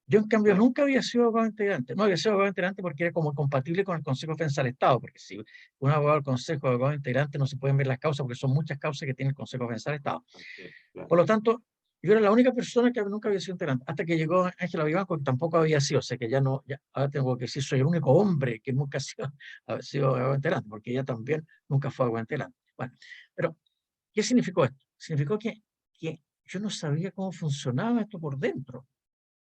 Yo, en cambio, Claro. nunca había sido abogado integrante. No había sido abogado integrante porque era como compatible con el Consejo de Defensa del Estado, porque si un abogado del Consejo de Abogado Integrante no se pueden ver las causas porque son muchas causas que tiene el Consejo de Defensa del Estado. Ok, claro. Por lo tanto, yo era la única persona que nunca había sido integrante, hasta que llegó Ángela Vivanco, que tampoco había sido, o sea que ya no, ya, ahora tengo que decir, soy el único hombre que nunca ha sido abogado integrante, porque ella también nunca fue abogado integrante. Bueno, pero, ¿qué significó esto? Significó que yo no sabía cómo funcionaba esto por dentro.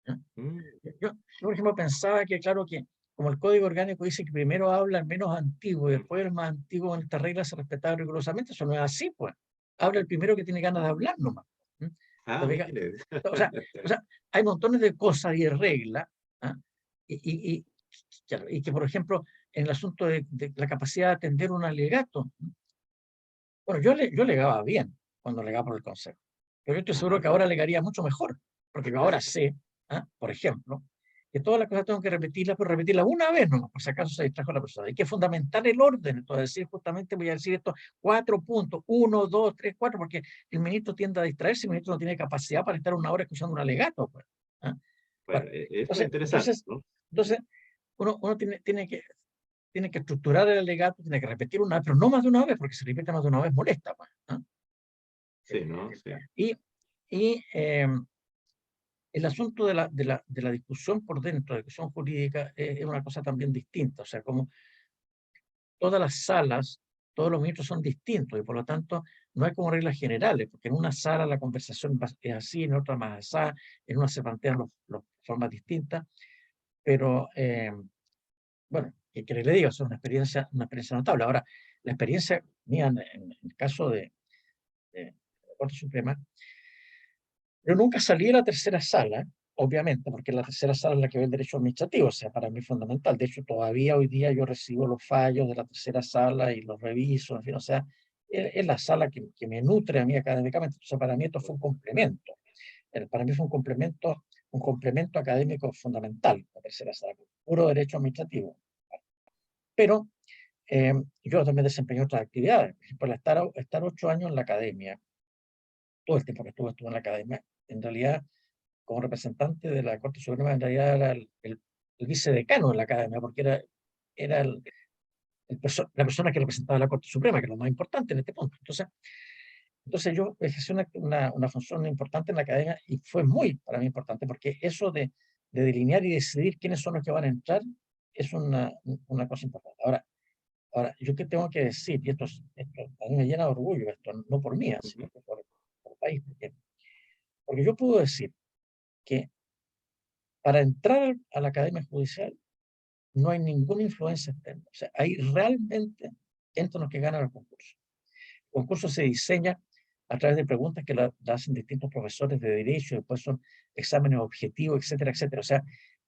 ¿Ya? Mm, Yo, por ejemplo, pensaba que, claro, que como el Código Orgánico dice que primero habla el menos antiguo y mm. después el más antiguo en esta regla se respetaba rigurosamente, eso no es así, pues. Habla el primero que tiene ganas de hablar nomás. ¿Mm? Ah, Porque, mire. o sea, o sea, hay montones de cosas y de reglas, ¿ah? Y, claro, y que, por ejemplo, en el asunto de la capacidad de atender un alegato, bueno, yo alegaba bien cuando alegaba por el Consejo, pero yo estoy seguro Ajá, que ahora alegaría mucho mejor, porque yo ahora sé, por ejemplo, que todas las cosas tengo que repetirlas, pero repetirlas una vez, no, por si acaso se distrajo la persona. Hay que fundamentar el orden, entonces decir justamente, voy a decir estos 4 puntos, 1, 2, 3, 4, porque el ministro tiende a distraerse, el ministro no tiene capacidad para estar una hora escuchando un alegato, pues. ¿Ah? bueno, Bueno, eso es entonces, interesante, entonces, ¿no? entonces uno tiene que estructurar el alegato, tiene que repetir una vez, pero no más de una vez, porque si repite más de una vez molesta, pues. Sí, ¿no? Sí. Y, y el asunto de la discusión por dentro, la discusión jurídica, es una cosa también distinta. O sea, como todas las salas, todos los ministros son distintos y por lo tanto no hay como reglas generales, porque en una sala la conversación es así, en otra más así, en una se plantean los formas distintas, pero bueno, ¿qué quiere que le diga? Es una experiencia notable. Ahora, la experiencia mía en el caso de la Corte Suprema, yo nunca salí de la tercera sala, obviamente, porque la tercera sala es la que ve el derecho administrativo, o sea, para mí es fundamental. De hecho, todavía hoy día yo recibo los fallos de la tercera sala y los reviso, en fin, o sea, es la sala que me nutre a mí académicamente. O sea, para mí esto fue un complemento. Para mí fue un complemento académico fundamental, la tercera sala, puro derecho administrativo. Pero yo también desempeñé otras actividades. Por ejemplo, estar 8 años en la academia, todo el tiempo que estuve en la academia, en realidad como representante de la Corte Suprema, en realidad era el vicedecano de la academia, porque era la persona que representaba a la Corte Suprema, que es lo más importante en este punto. Entonces yo ejercí una función importante en la academia y fue muy para mí importante, porque eso de delinear y decidir quiénes son los que van a entrar es una cosa importante. Ahora, yo qué tengo que decir, y esto a mí me llena de orgullo, esto no por mí, sino Ujú. que por el país, porque yo puedo decir que para entrar a la Academia Judicial no hay ninguna influencia externa. O sea, ahí realmente entran los que ganan el concurso. El concurso se diseña a través de preguntas que la hacen distintos profesores de derecho, después son exámenes objetivos, etcétera, etcétera. O sea,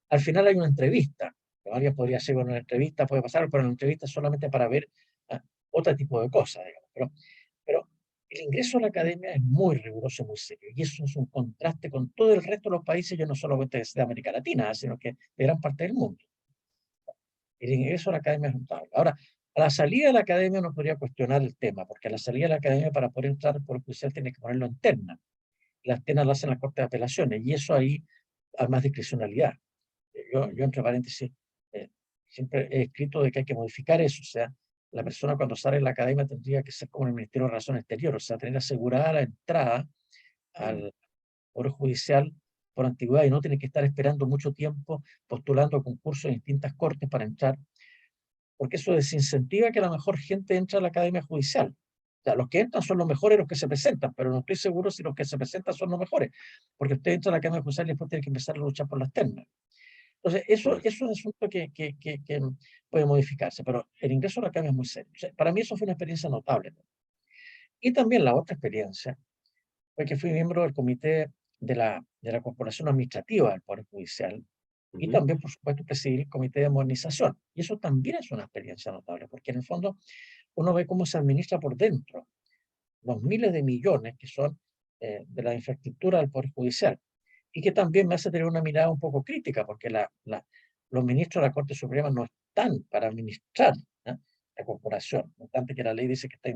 al final hay una entrevista. Alguien podría hacer una entrevista, puede pasar, pero la entrevista es solamente para ver ah, otro tipo de cosas, digamos. Pero el ingreso a la academia es muy riguroso, muy serio, y eso es un contraste con todo el resto de los países, yo no solamente de América Latina, sino que de gran parte del mundo. El ingreso a la academia es notable. Ahora, a la salida de la academia uno podría cuestionar el tema, porque a la salida de la academia para poder entrar por judicial tiene que ponerlo en terna. Las ternas lo hacen las Cortes de Apelaciones, y eso ahí hay más discrecionalidad. Yo entre paréntesis, eh, siempre he escrito de que hay que modificar eso, o sea, la persona cuando sale de la academia tendría que ser como el Ministerio de Relaciones Exteriores, o sea, tener asegurada la entrada Mm. al Poder Judicial por antigüedad y no tener que estar esperando mucho tiempo postulando a concursos en distintas cortes para entrar, porque eso desincentiva que la mejor gente entre a la Academia Judicial. sea, los que entran son los mejores los que se presentan, pero no estoy seguro si los que se presentan son los mejores, porque usted entra a la Cámara de Juzgar y después tiene que empezar a luchar por las ternas. Entonces, eso es un asunto que puede modificarse, pero el ingreso a la Cámara es muy serio. O sea, para mí eso fue una experiencia notable. Y también la otra experiencia fue que fui miembro del comité de la Corporación Administrativa del Poder Judicial y también, por supuesto, presidí el comité de modernización. Y eso también es una experiencia notable, porque en el fondo uno ve cómo se administra por dentro los miles de millones que son de la infraestructura del Poder Judicial. Y que también me hace tener una mirada un poco crítica, porque los ministros de la Corte Suprema no están para administrar, ¿eh?, la corporación. No obstante que la ley dice que está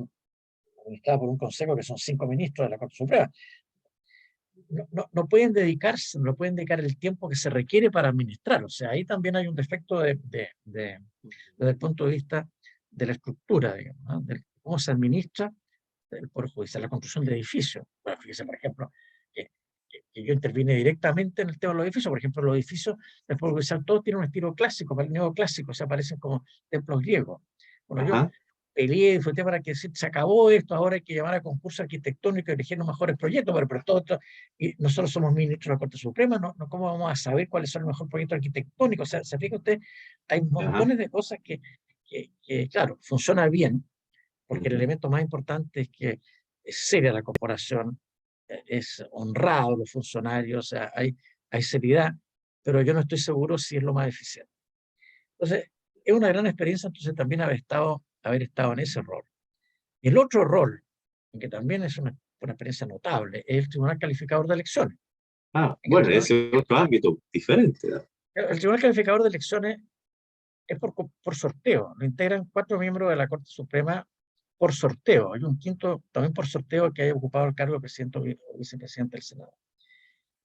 administrada por un consejo que son 5 ministros de la Corte Suprema. No pueden dedicarse, no pueden dedicar el tiempo que se requiere para administrar. O sea, ahí también hay un defecto desde el punto de vista de la estructura, digamos, ¿no?, de cómo se administra el Poder Judicial, la construcción de edificios. Bueno, fíjese, por ejemplo, que yo intervine directamente en el tema de los edificios. Por ejemplo, los edificios del Poder Judicial todos tienen un estilo clásico, neoclásico, o sea, parecen como templos griegos. Bueno, yo Ajá. peleé, disfruté para que se acabó esto, ahora hay que llamar a concurso arquitectónico y elegir los mejores proyectos, pero todo esto, y nosotros somos ministros de la Corte Suprema, ¿cómo vamos a saber cuáles son los mejores proyectos arquitectónicos? O sea, se fija usted, hay Ajá. montones de cosas que, claro, funciona bien, porque el elemento más importante es que es seria la corporación, es honrado los funcionarios, o sea, hay seriedad, pero yo no estoy seguro si es lo más eficiente. Entonces, es una gran experiencia, entonces también haber estado en ese rol. Y el otro rol, que también es una experiencia notable, es el Tribunal Calificador de Elecciones. En que el Bueno, tribunal, ese es otro ámbito diferente, ¿no? el Tribunal Calificador de Elecciones es por sorteo, lo integran 4 miembros de la Corte Suprema por sorteo. Hay un quinto también por sorteo que haya ocupado el cargo de presidente o vicepresidente del Senado.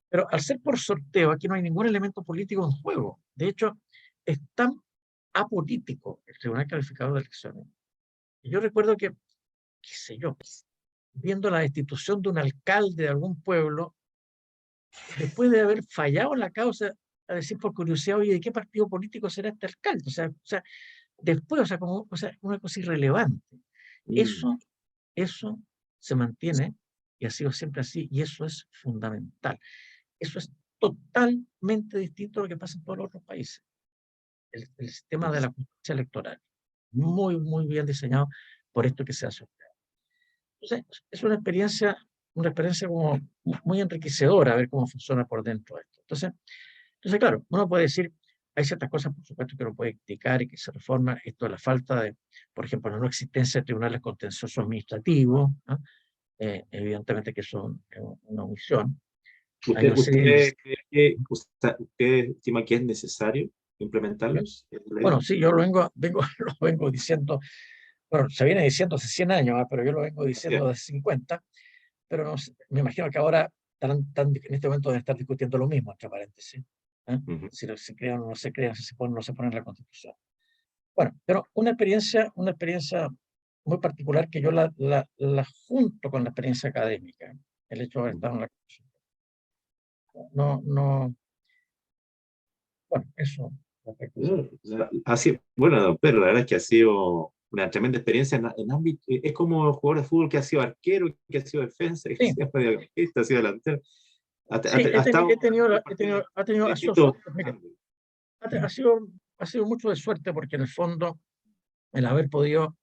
Pero al ser por sorteo, aquí no hay ningún elemento político en juego. De hecho, es tan apolítico el Tribunal Calificador de Elecciones. Y yo recuerdo que, qué sé yo, viendo la destitución de un alcalde de algún pueblo, después de haber fallado en la causa, a decir por curiosidad, oye, ¿de qué partido político será este alcalde? O sea, después, o sea, una cosa irrelevante. Mm. Eso se mantiene y ha sido siempre así, y eso es fundamental. Eso es totalmente distinto a lo que pasa en todos los otros países. El sistema de la justicia electoral, muy, muy bien diseñado por esto que se hace. Entonces, es una experiencia como muy enriquecedora ver cómo funciona por dentro esto. Entonces, claro, uno puede decir, hay ciertas cosas, por supuesto, que uno puede criticar y que se reforma. Esto de la falta de, por ejemplo, la no existencia de tribunales contenciosos administrativos, ¿no? Evidentemente que son una omisión. Hay ¿Usted, una serie de... usted, cree usted estima que es necesario implementarlos en la ley? Bueno, sí, yo lo vengo diciendo, bueno, se viene diciendo hace 100 años, pero yo lo vengo Así es. diciendo desde 50, pero no sé, me imagino que ahora en este momento deben estar discutiendo lo mismo, entre paréntesis, ¿eh? Ujú. Si se crean o no se crean, si se ponen o no se ponen en la Constitución. Bueno, pero una experiencia muy particular que yo la junto con la experiencia académica, el hecho de haber estado en la Constitución. No, no, bueno, eso respecto a eso. Así, bueno, don Pedro, la verdad es que ha sido una tremenda experiencia en ámbito, es como jugador de fútbol que ha sido arquero, que ha sido defensa, que ha Sí, sido mediocampista, ha sido delantero, sí, ha estado en ha sido distintos suerte, mire, ámbitos. ha sido mucho de suerte porque en el fondo el haber podido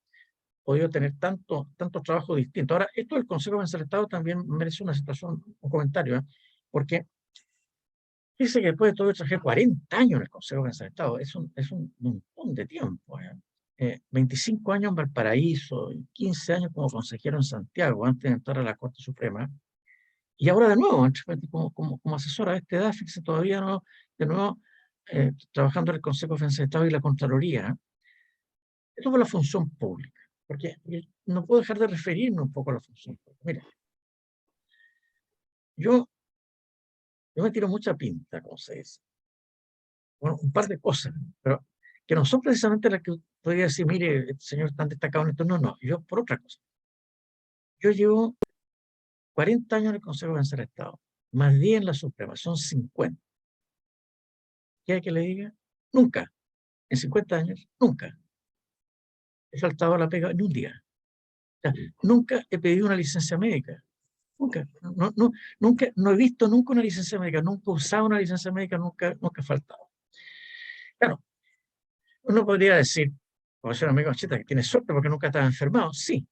tener tantos trabajos distintos. Ahora, esto del Consejo de Defensa del Estado también merece una situación, un comentario, ¿eh? Porque dice que después de todo yo trabajé 40 años en el Consejo de Defensa del Estado, es un montón de tiempo, ¿eh? 25 años en Valparaíso, y 15 años como consejero en Santiago antes de entrar a la Corte Suprema, y ahora de nuevo, como asesora de esta edad, fíjese, todavía no, de nuevo, trabajando en el Consejo de Defensa del Estado y la Contraloría, ¿eh? Esto fue la función pública, porque no puedo dejar de referirme un poco a la función pública. Mira, yo, yo me tiro mucha pinta, como se dice. Bueno, un par de cosas, pero que no son precisamente las que podría decir, mire, este señor tan destacado en esto. No, no, yo por otra cosa. Yo llevo 40 años en el Consejo de Defensa del Estado, más 10 en la Suprema, son 50. ¿Qué hay que le diga? Nunca, en 50 años, nunca he faltado a la pega ni un día. sea, nunca he pedido una licencia médica. Nunca. No he visto nunca una licencia médica. Nunca he usado una licencia médica. Nunca ha faltado. Claro, uno podría decir, como decía un amigo, chita, que tiene suerte porque nunca estaba enfermado. Sí,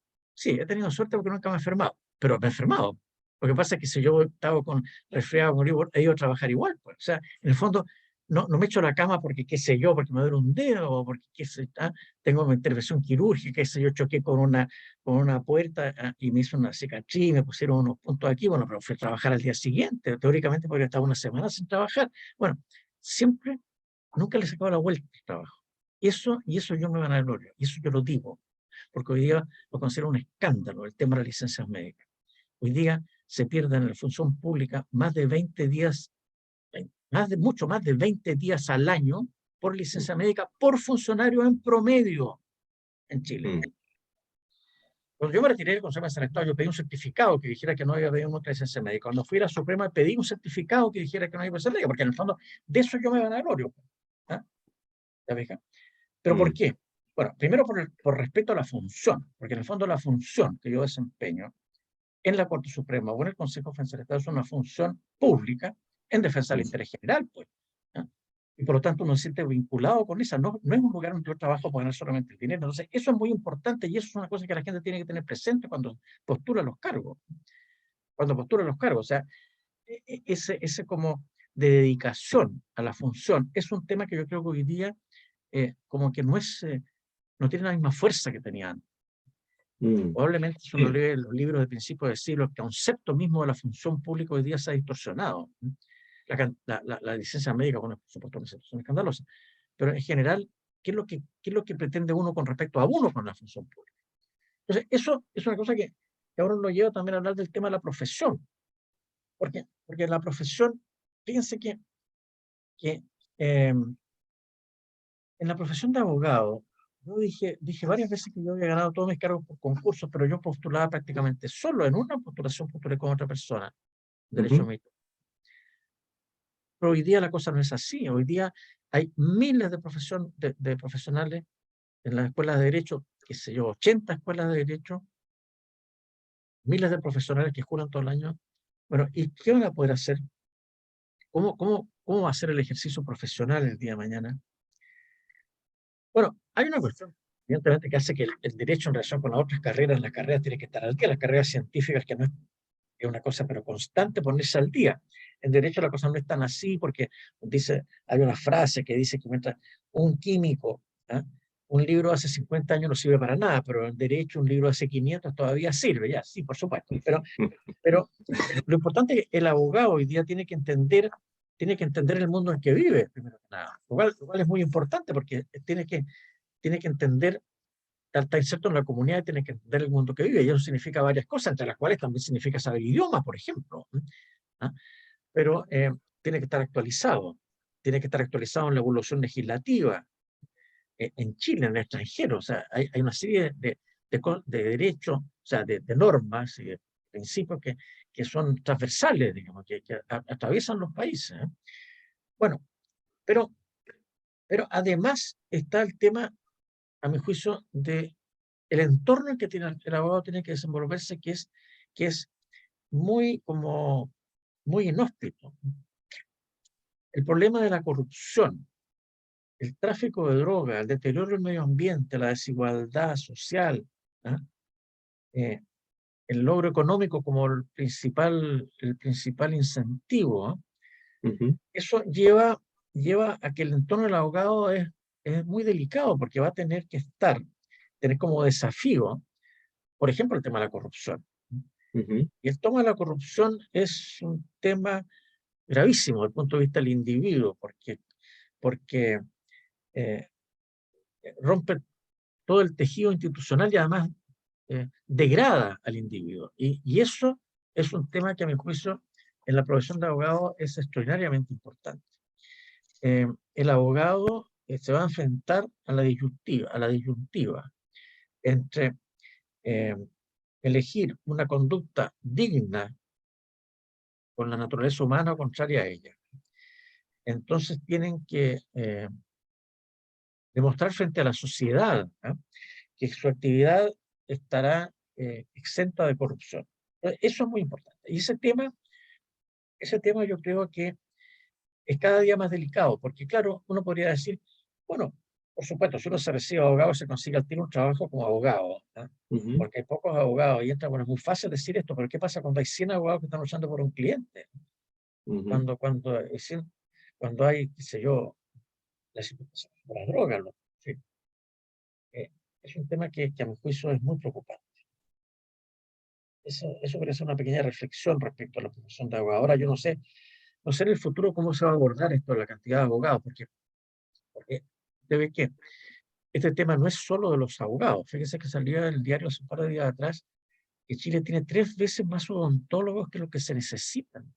he tenido suerte porque nunca me he enfermado. Pero me he enfermado. Lo que pasa es que si yo estaba con resfriado, he ido a trabajar igual. Pues. O sea, en el fondo, no me echo a la cama porque, qué sé yo, porque me duele un dedo, o porque, tengo una intervención quirúrgica, qué sé yo, choqué con una puerta y me hizo una cicatriz, me pusieron unos puntos aquí, bueno, pero fui a trabajar al día siguiente. Teóricamente podría estar una semana sin trabajar. Bueno, siempre, nunca le he sacado la vuelta al trabajo. Y eso yo me vanaglorio, y eso yo lo digo, porque hoy día lo considero un escándalo el tema de las licencias médicas. Hoy día se pierden en la función pública más de 20 días, mucho más de 20 días al año por licencia médica por funcionario en promedio en Chile. Cuando yo me retiré del Consejo de Estado, yo pedí un certificado que dijera que no había pedido otra licencia médica. Cuando fui a la Suprema, pedí un certificado que dijera que no había licencia médica, porque en el fondo de eso yo me vanaglorio. ¿Ah? ¿Ya ves? ¿Pero por qué? Bueno, primero por respeto a la función, porque en el fondo la función que yo desempeño en la Corte Suprema o en el Consejo de Defensa del Estado es una función pública en defensa del interés general, pues. ¿Ah? Y por lo tanto uno se siente vinculado con esa, no es un lugar donde yo trabajo para ganar solamente el dinero. Entonces, eso es muy importante y eso es una cosa que la gente tiene que tener presente cuando postula los cargos. Cuando postula los cargos, o sea, ese como de dedicación a la función es un tema que yo creo que hoy día como que no tiene la misma fuerza que tenía antes. Probablemente si uno lee los libros de principios del siglo, el concepto mismo de la función pública hoy día se ha distorsionado. La licencia médica, bueno, por supuesto, es una situación escandalosa, pero en general, ¿qué es lo que pretende uno con respecto a uno con la función pública? Entonces, eso es una cosa que ahora nos lleva también a hablar del tema de la profesión, porque la profesión, fíjense que en la profesión de abogado, yo dije varias veces que yo había ganado todos mis cargos por concursos, pero yo postulaba prácticamente solo. En una postulación postulé con otra persona, derecho médico. Pero hoy día la cosa no es así. Hoy día hay miles de profesionales en las escuelas de derecho, qué sé yo, 80 escuelas de derecho, miles de profesionales que juran todo el año. Bueno, ¿y qué van a poder hacer? ¿Cómo va a ser el ejercicio profesional el día de mañana? Bueno, hay una cuestión, evidentemente, que hace que el derecho en relación con las otras carreras, las carreras tienen que estar al día, las carreras científicas, que no es una cosa, pero constante ponerse al día. En derecho la cosa no es tan así, porque hay una frase que dice que mientras un químico, ¿ah? Un libro hace 50 años no sirve para nada, pero en derecho un libro hace 500 todavía sirve, ya, sí, por supuesto. Pero lo importante es que el abogado hoy día tiene que entender el mundo en que vive, primero que nada. Lo cual es muy importante porque tiene que entender, está inserto en la comunidad y tiene que entender el mundo que vive. Y eso significa varias cosas, entre las cuales también significa saber idiomas, por ejemplo. ¿Ah? Pero tiene que estar actualizado. Tiene que estar actualizado en la evolución legislativa en Chile, en el extranjero. O sea, hay una serie de derechos, o sea, de normas y de principios que son transversales, digamos, que atraviesan los países. Bueno, pero además está el tema, a mi juicio, de el entorno en que el abogado tiene que desenvolverse, que es muy inhóspito. El problema de la corrupción, el tráfico de drogas, el deterioro del medio ambiente, la desigualdad social, ¿ah? El logro económico como el principal incentivo, ¿ah? Eso lleva a que el entorno del abogado es muy delicado, porque va a tener como desafío, por ejemplo, el tema de la corrupción. Y el tema de la corrupción es un tema gravísimo desde el punto de vista del individuo, porque rompe todo el tejido institucional y además degrada al individuo. Y eso es un tema que a mi juicio en la profesión de abogado es extraordinariamente importante. El abogado se va a enfrentar a la disyuntiva entre elegir una conducta digna con la naturaleza humana o contraria a ella. Entonces tienen que demostrar frente a la sociedad, ¿eh? Que su actividad estará exenta de corrupción. Eso es muy importante. Y ese tema yo creo que es cada día más delicado, porque claro, uno podría decir, bueno, por supuesto, si uno se recibe abogado, se consigue al tiro un trabajo como abogado, ¿ah? Ujú, Porque hay pocos abogados y entra, bueno, es muy fácil decir esto, pero ¿qué pasa cuando hay 100 abogados que están luchando por un cliente? ujú. Cuando hay, qué sé yo, la situación de las drogas, ¿no? Sí, eh, es un tema que a mi juicio es muy preocupante. Eso merece una pequeña reflexión respecto a la profesión de abogado. Ahora yo no sé en el futuro cómo se va a abordar esto de la cantidad de abogados, porque debe que este tema no es solo de los abogados. Fíjese que salió en el diario hace un par de días atrás que Chile tiene 3 veces más odontólogos que lo que se necesitan.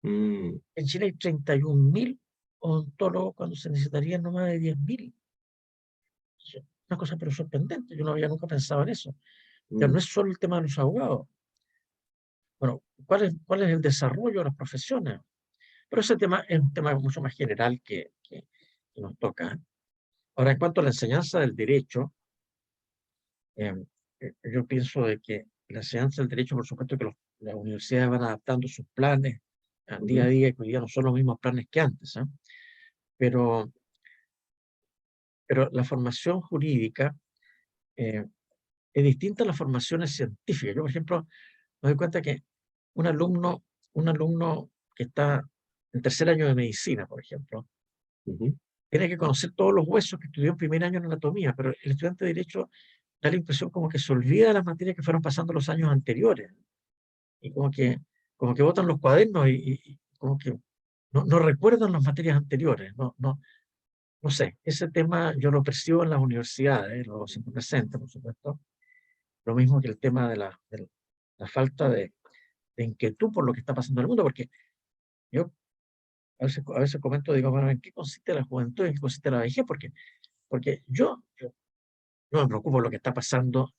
Mm, En Chile hay 31.000 odontólogos cuando se necesitarían no más de 10.000. Es una cosa pero sorprendente. Yo no había nunca pensado en eso. Ya no mm. es solo el tema de los abogados. Bueno, ¿cuál es el desarrollo de las profesiones? Pero ese tema es un tema mucho más general que nos toca. Ahora, en cuanto a la enseñanza del derecho, eh, yo pienso de que la enseñanza del derecho, por supuesto que las universidades van adaptando sus planes día a Ujú. día, que hoy día no son los mismos planes que antes, ¿ah? Pero, pero la formación jurídica eh, es distinta a las formaciones científicas. Yo, por ejemplo, me doy cuenta que un alumno, un alumno que está en tercer año de medicina, por ejemplo, Ujú. tiene que conocer todos los huesos que estudió en primer año en anatomía, pero el estudiante de derecho da la impresión como que se olvida de las materias que fueron pasando los años anteriores y como que botan los cuadernos y como que no recuerdan las materias anteriores. No sé, ese tema yo lo percibo en las universidades, lo siempre presente, por supuesto, lo mismo que el tema de la falta de inquietud por lo que está pasando en el mundo, porque yo a veces comento, digo, bueno, ¿en qué consiste la juventud? ¿En qué consiste la vejez? Porque yo no me preocupo lo que está pasando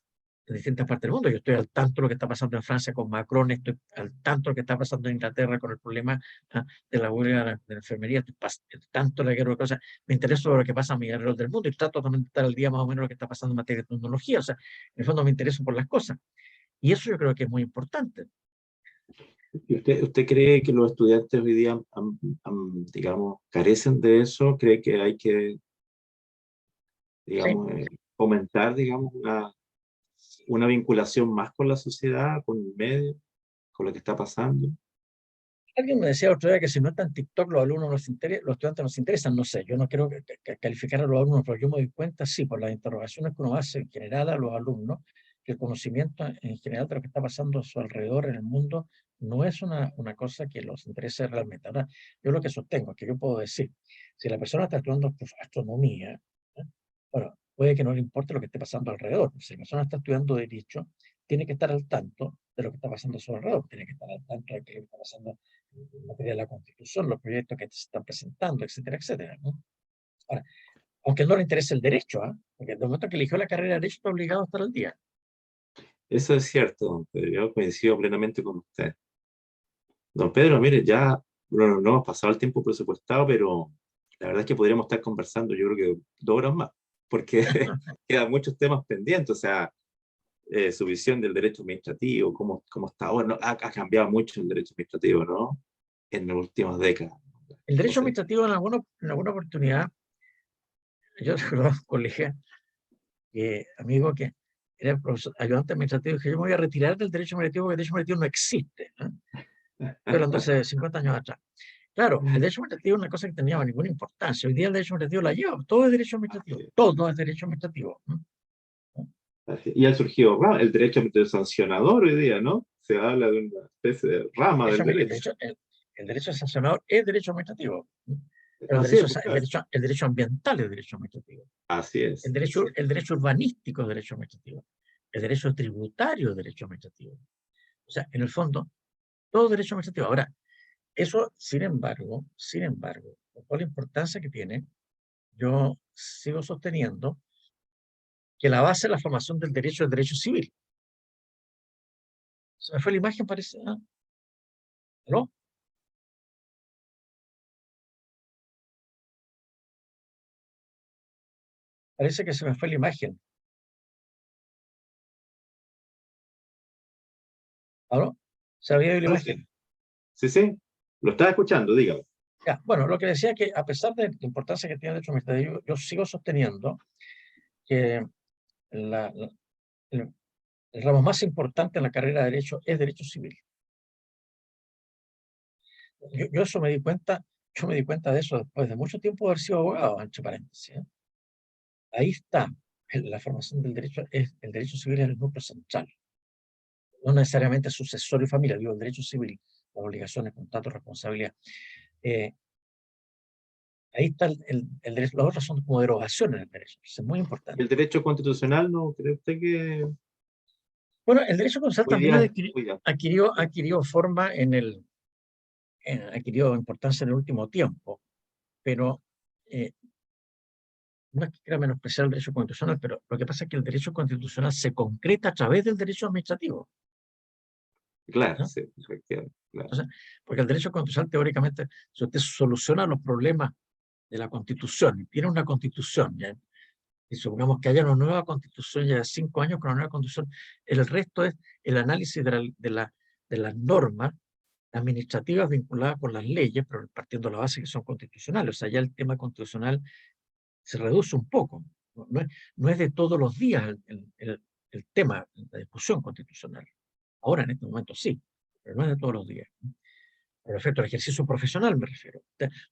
en distintas partes del mundo. Yo estoy al tanto de lo que está pasando en Francia con Macron, estoy al tanto de lo que está pasando en Inglaterra con el problema de la huelga de la enfermería, estoy al tanto de la guerra de cosas. Me interesa sobre lo que pasa a mi alrededor del mundo y trato también de estar al día más o menos de lo que está pasando en materia de tecnología. O sea, en el fondo me intereso por las cosas. Y eso yo creo que es muy importante. ¿Y usted cree que los estudiantes hoy día, digamos, carecen de eso? ¿Cree que hay que, Sí. digamos, fomentar, digamos, una vinculación más con la sociedad, con el medio, con lo que está pasando? Alguien me decía otro día que si no está en TikTok los alumnos los estudiantes nos interesan, no sé, yo no quiero calificar a los alumnos, pero yo me doy cuenta, sí, por las interrogaciones que uno hace en general a los alumnos, que el conocimiento en general de lo que está pasando a su alrededor en el mundo no es una cosa que los interese realmente. Ahora, yo lo que sostengo es que yo puedo decir, si la persona está estudiando astronomía, ¿eh? Bueno, puede que no le importe lo que esté pasando alrededor, si la persona está estudiando derecho, tiene que estar al tanto de lo que está pasando a su alrededor, tiene que estar al tanto de lo que está pasando en materia de la Constitución, los proyectos que se están presentando, etcétera, etcétera, ¿no? Ahora, aunque no le interese el derecho, ¿ah? Porque de momento que eligió la carrera de derecho está obligado a estar al día. Eso es cierto, don Pedro. Yo coincido plenamente con usted. Don Pedro, mire, ya bueno, no hemos pasado el tiempo presupuestado, pero la verdad es que podríamos estar conversando, yo creo que 2 horas más, porque quedan muchos temas pendientes. O sea, su visión del derecho administrativo, cómo está ahora. ¿No? Ha cambiado mucho el derecho administrativo, ¿no? En las últimas décadas. El derecho Entonces, administrativo en alguna oportunidad, yo recuerdo un colega, amigo que era profesor, ayudante administrativo, dije, yo me voy a retirar del derecho administrativo porque el derecho administrativo no existe, ¿eh? Estoy hablando hace 50 años atrás. Claro, el derecho administrativo es una cosa que tenía ninguna importancia. Hoy día el derecho administrativo la lleva, todo es derecho administrativo, así todo es derecho administrativo. y ha surgido el derecho sancionador hoy día, ¿no? Se habla de una especie de rama del El derecho. derecho, el derecho sancionador es derecho administrativo, ¿no? Pero el Así derecho, es, el derecho, el derecho ambiental es derecho administrativo. así El es. derecho, el derecho urbanístico es derecho administrativo. El derecho tributario es derecho administrativo. O sea, en el fondo, todo es derecho administrativo. Ahora, eso, sin embargo, con toda la importancia que tiene, yo sigo sosteniendo que la base de la formación del derecho es el derecho civil. Se me fue la imagen, parece. ¿Ah? ¿No? Parece que se me fue la imagen. ¿Aló? ¿Se había oído la Sí, imagen? sí, sí, lo estaba escuchando, dígame. Ya, bueno, lo que decía que a pesar de la importancia que tiene el derecho administrativo, yo sigo sosteniendo que la- la- el, el ramo más importante en la carrera de derecho es derecho civil. Yo eso me di cuenta, yo me di cuenta de eso después de mucho tiempo de haber sido abogado, entre paréntesis, ¿eh? Ahí está, la formación del derecho, el derecho civil es el núcleo central, no necesariamente sucesorio y familia, digo el derecho civil, las obligaciones, contratos, responsabilidad. Eh, Ahí está el derecho, las otras son como derogaciones del derecho, eso es muy importante. ¿El derecho constitucional no cree usted que Bueno, el derecho constitucional hoy también día, hoy día? adquirió forma adquirió importancia en el último tiempo, pero eh, no es que quiera menospreciar el derecho constitucional, pero lo que pasa es que el derecho constitucional se concreta a través del derecho administrativo, Claro, ¿no? sí, efectivamente, claro. Entonces, porque el derecho constitucional teóricamente, si usted soluciona los problemas de la Constitución, y tiene una Constitución, ¿ya? Y supongamos que haya una nueva Constitución ya de 5 años con una nueva Constitución, el resto es el análisis de las normas administrativas vinculadas con las leyes, pero partiendo de la base que son constitucionales. O sea, ya el tema constitucional se reduce un poco. No es de todos los días el tema, la discusión constitucional. Ahora, en este momento sí, pero no es de todos los días. Por efecto, el ejercicio profesional me refiero.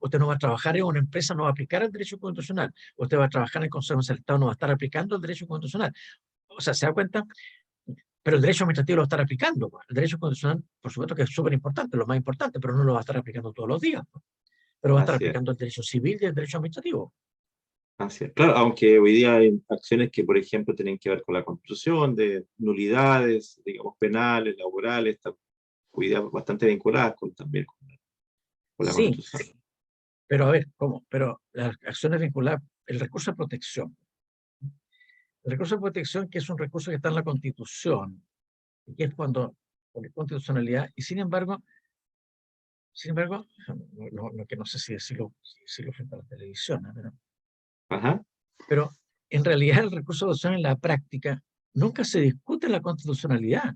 Usted no va a trabajar en una empresa, no va a aplicar el derecho constitucional. Usted va a trabajar en el Consejo del Estado, no va a estar aplicando el derecho constitucional. O sea, ¿se da cuenta? Pero el derecho administrativo lo va a estar aplicando, pues. El derecho constitucional, por supuesto que es súper importante, lo más importante, pero no lo va a estar aplicando todos los días, pues. Pero va a estar Así es, aplicando el derecho civil y el derecho administrativo. así es. Claro, aunque hoy día hay acciones que, por ejemplo, tienen que ver con la Constitución, de nulidades, digamos, penales, laborales, están hoy día bastante vinculadas también con la Sí, Constitución. pero a ver, ¿cómo? Pero las acciones vinculadas, el recurso de protección. El recurso de protección, que es un recurso que está en la Constitución, y que es cuando, por constitucionalidad, y sin embargo, que no sé si decirlo frente a la televisión, ¿no? Ajá, Pero en realidad el recurso de protección en la práctica nunca se discute la constitucionalidad,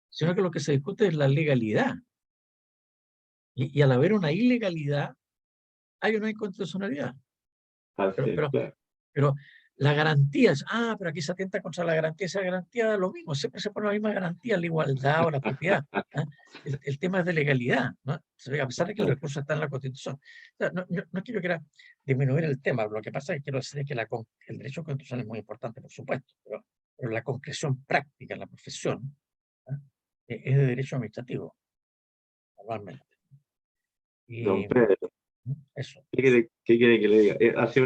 sino que lo que se discute es la legalidad. Y al haber una ilegalidad, hay una inconstitucionalidad. así Pero, es, pero, claro. pero la garantía es, pero aquí se atenta contra la garantía, esa garantía da lo mismo, siempre se pone la misma garantía, la igualdad o la propiedad. ¿Ah? El tema es de legalidad, ¿no? A pesar de que el recurso está en la Constitución. O sea, no es que yo quiera disminuir el tema, lo que pasa es que quiero decir es que el derecho constitucional es muy importante, por supuesto, pero la concreción práctica en la profesión, ¿ah? Es de derecho administrativo, normalmente. Don Y Pedro, eso. qué quiere que le diga? Ha sido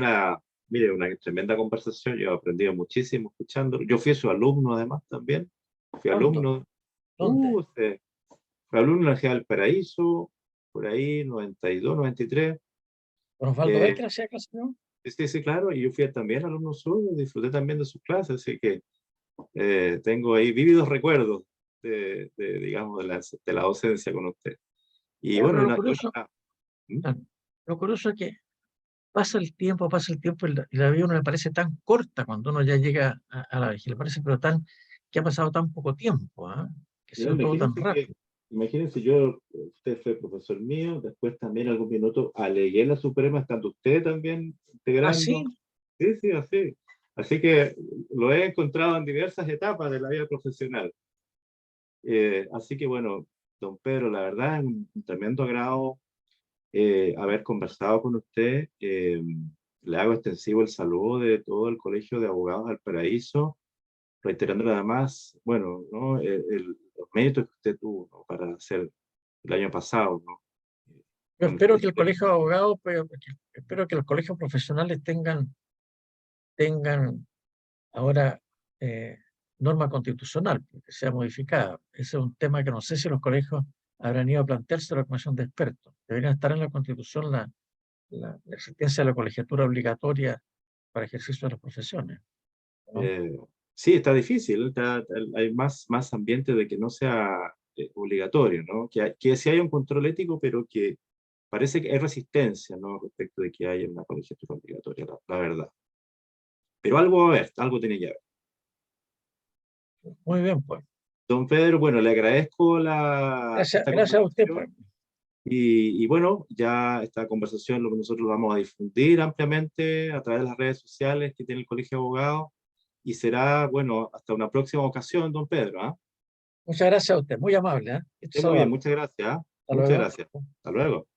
mire, una tremenda conversación, yo he aprendido muchísimo escuchando. Yo fui su alumno además también, fui ¿Cuándo? alumno, ¿Dónde? sí, fui alumno en la Universidad del Paraíso, por ahí, 92, 93. ¿Con Osvaldo Eh, Vázquez hacía clase, no? sí, sí, sí, claro, y yo fui también alumno suyo, disfruté también de sus clases, así que tengo ahí vívidos recuerdos digamos, de la docencia con usted. Y Pero bueno, ¿Mm? lo curioso es que pasa el tiempo y la vida uno le parece tan corta cuando uno ya llega a la vejez, le parece pero que ha pasado tan poco tiempo, ¿ah? Que ha Ya, sido todo tan rápido. imagínense usted fue profesor mío, después también algún minuto alegué en la Suprema, estando usted también Ah, integrando. sí, Sí, sí, así. Así que lo he encontrado en diversas etapas de la vida profesional. Así que bueno, don Pedro, la verdad es un tremendo agrado haber conversado con usted. Le hago extensivo el saludo de todo el Colegio de Abogados del Paraíso, reiterándole además, bueno, ¿no? Los méritos que usted tuvo, ¿no? Para hacer el año pasado, ¿no? yo Con espero este que el tema. colegio de abogados, espero que los colegios profesionales tengan ahora norma constitucional, que sea modificada. Ese es un tema que no sé si los colegios habrán ido a plantearse la comisión de expertos. Debería estar en la Constitución la existencia de la colegiatura obligatoria para ejercicio de las profesiones, ¿no? Eh, sí, está difícil, hay más ambiente de que no sea obligatorio, ¿no? Que sí hay un control ético, pero que parece que hay resistencia, ¿no? Respecto de que haya una colegiatura obligatoria, la verdad. Pero algo va a haber, algo tiene que haber. Muy bien, pues. Don Pedro, bueno, le agradezco esta Gracias a usted. conversación y bueno, ya esta conversación nosotros la vamos a difundir ampliamente a través de las redes sociales que tiene el Colegio de Abogados y será, bueno, hasta una próxima ocasión, don Pedro. ¿Ah? Muchas gracias a usted, muy amable, ¿eh? Esto es Muy bien, saludable. muchas gracias. ¿Ah? Hasta Muchas luego. gracias. Hasta luego.